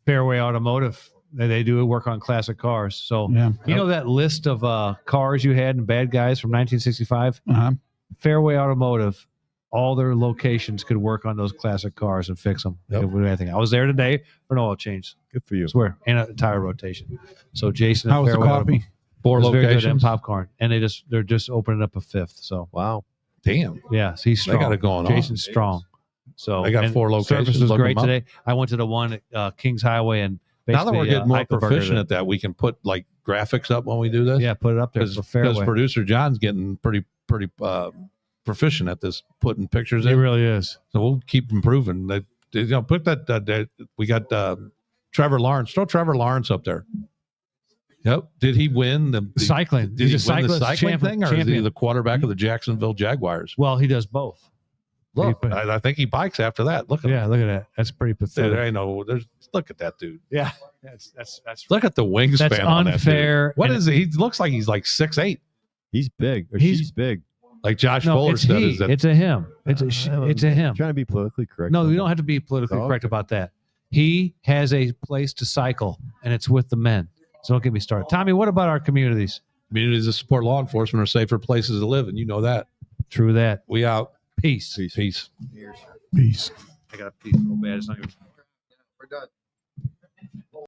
Fairway Automotive. They do work on classic cars. So you know that list of cars you had and bad guys from 1965? Fairway Automotive. All their locations could work on those classic cars and fix them. They could do anything. I was there today for an oil change. Good for you. I swear, and a tire rotation. So Jason, how was the coffee? 4 locations and popcorn, and they're just opening up a 5th. So wow, damn, yeah, so he's strong. They got it going Jason's strong. So they got 4 locations. Service was great today. I went to the one at Kings Highway, and now that we're getting more proficient at that, we can put like graphics up when we do this. Yeah, put it up there because producer John's getting pretty proficient at this, putting pictures in. He really is. So we'll keep improving. Put that. We got Trevor Lawrence. Throw Trevor Lawrence up there. Yep. Did he win the cycling? Did he win the cycling thing, or is he the quarterback of the Jacksonville Jaguars? Well, he does both. Look, I think he bikes after that. Look at him. Look at that. That's pretty pathetic. Look at that dude. Yeah, that's look at the wingspan. That's on unfair. That dude. What is he? He looks like he's like 6'8". He's big. She's big. Like Josh Fuller said, it's a him. It's a him. Trying to be politically correct. No, you don't have to be politically correct about that. He has a place to cycle, and it's with the men. So don't get me started. Tommy, what about our communities? Communities that support law enforcement are safer places to live, and you know that. True that. We out. Peace. Peace. Peace. I got a piece real bad. It's not even... We're done.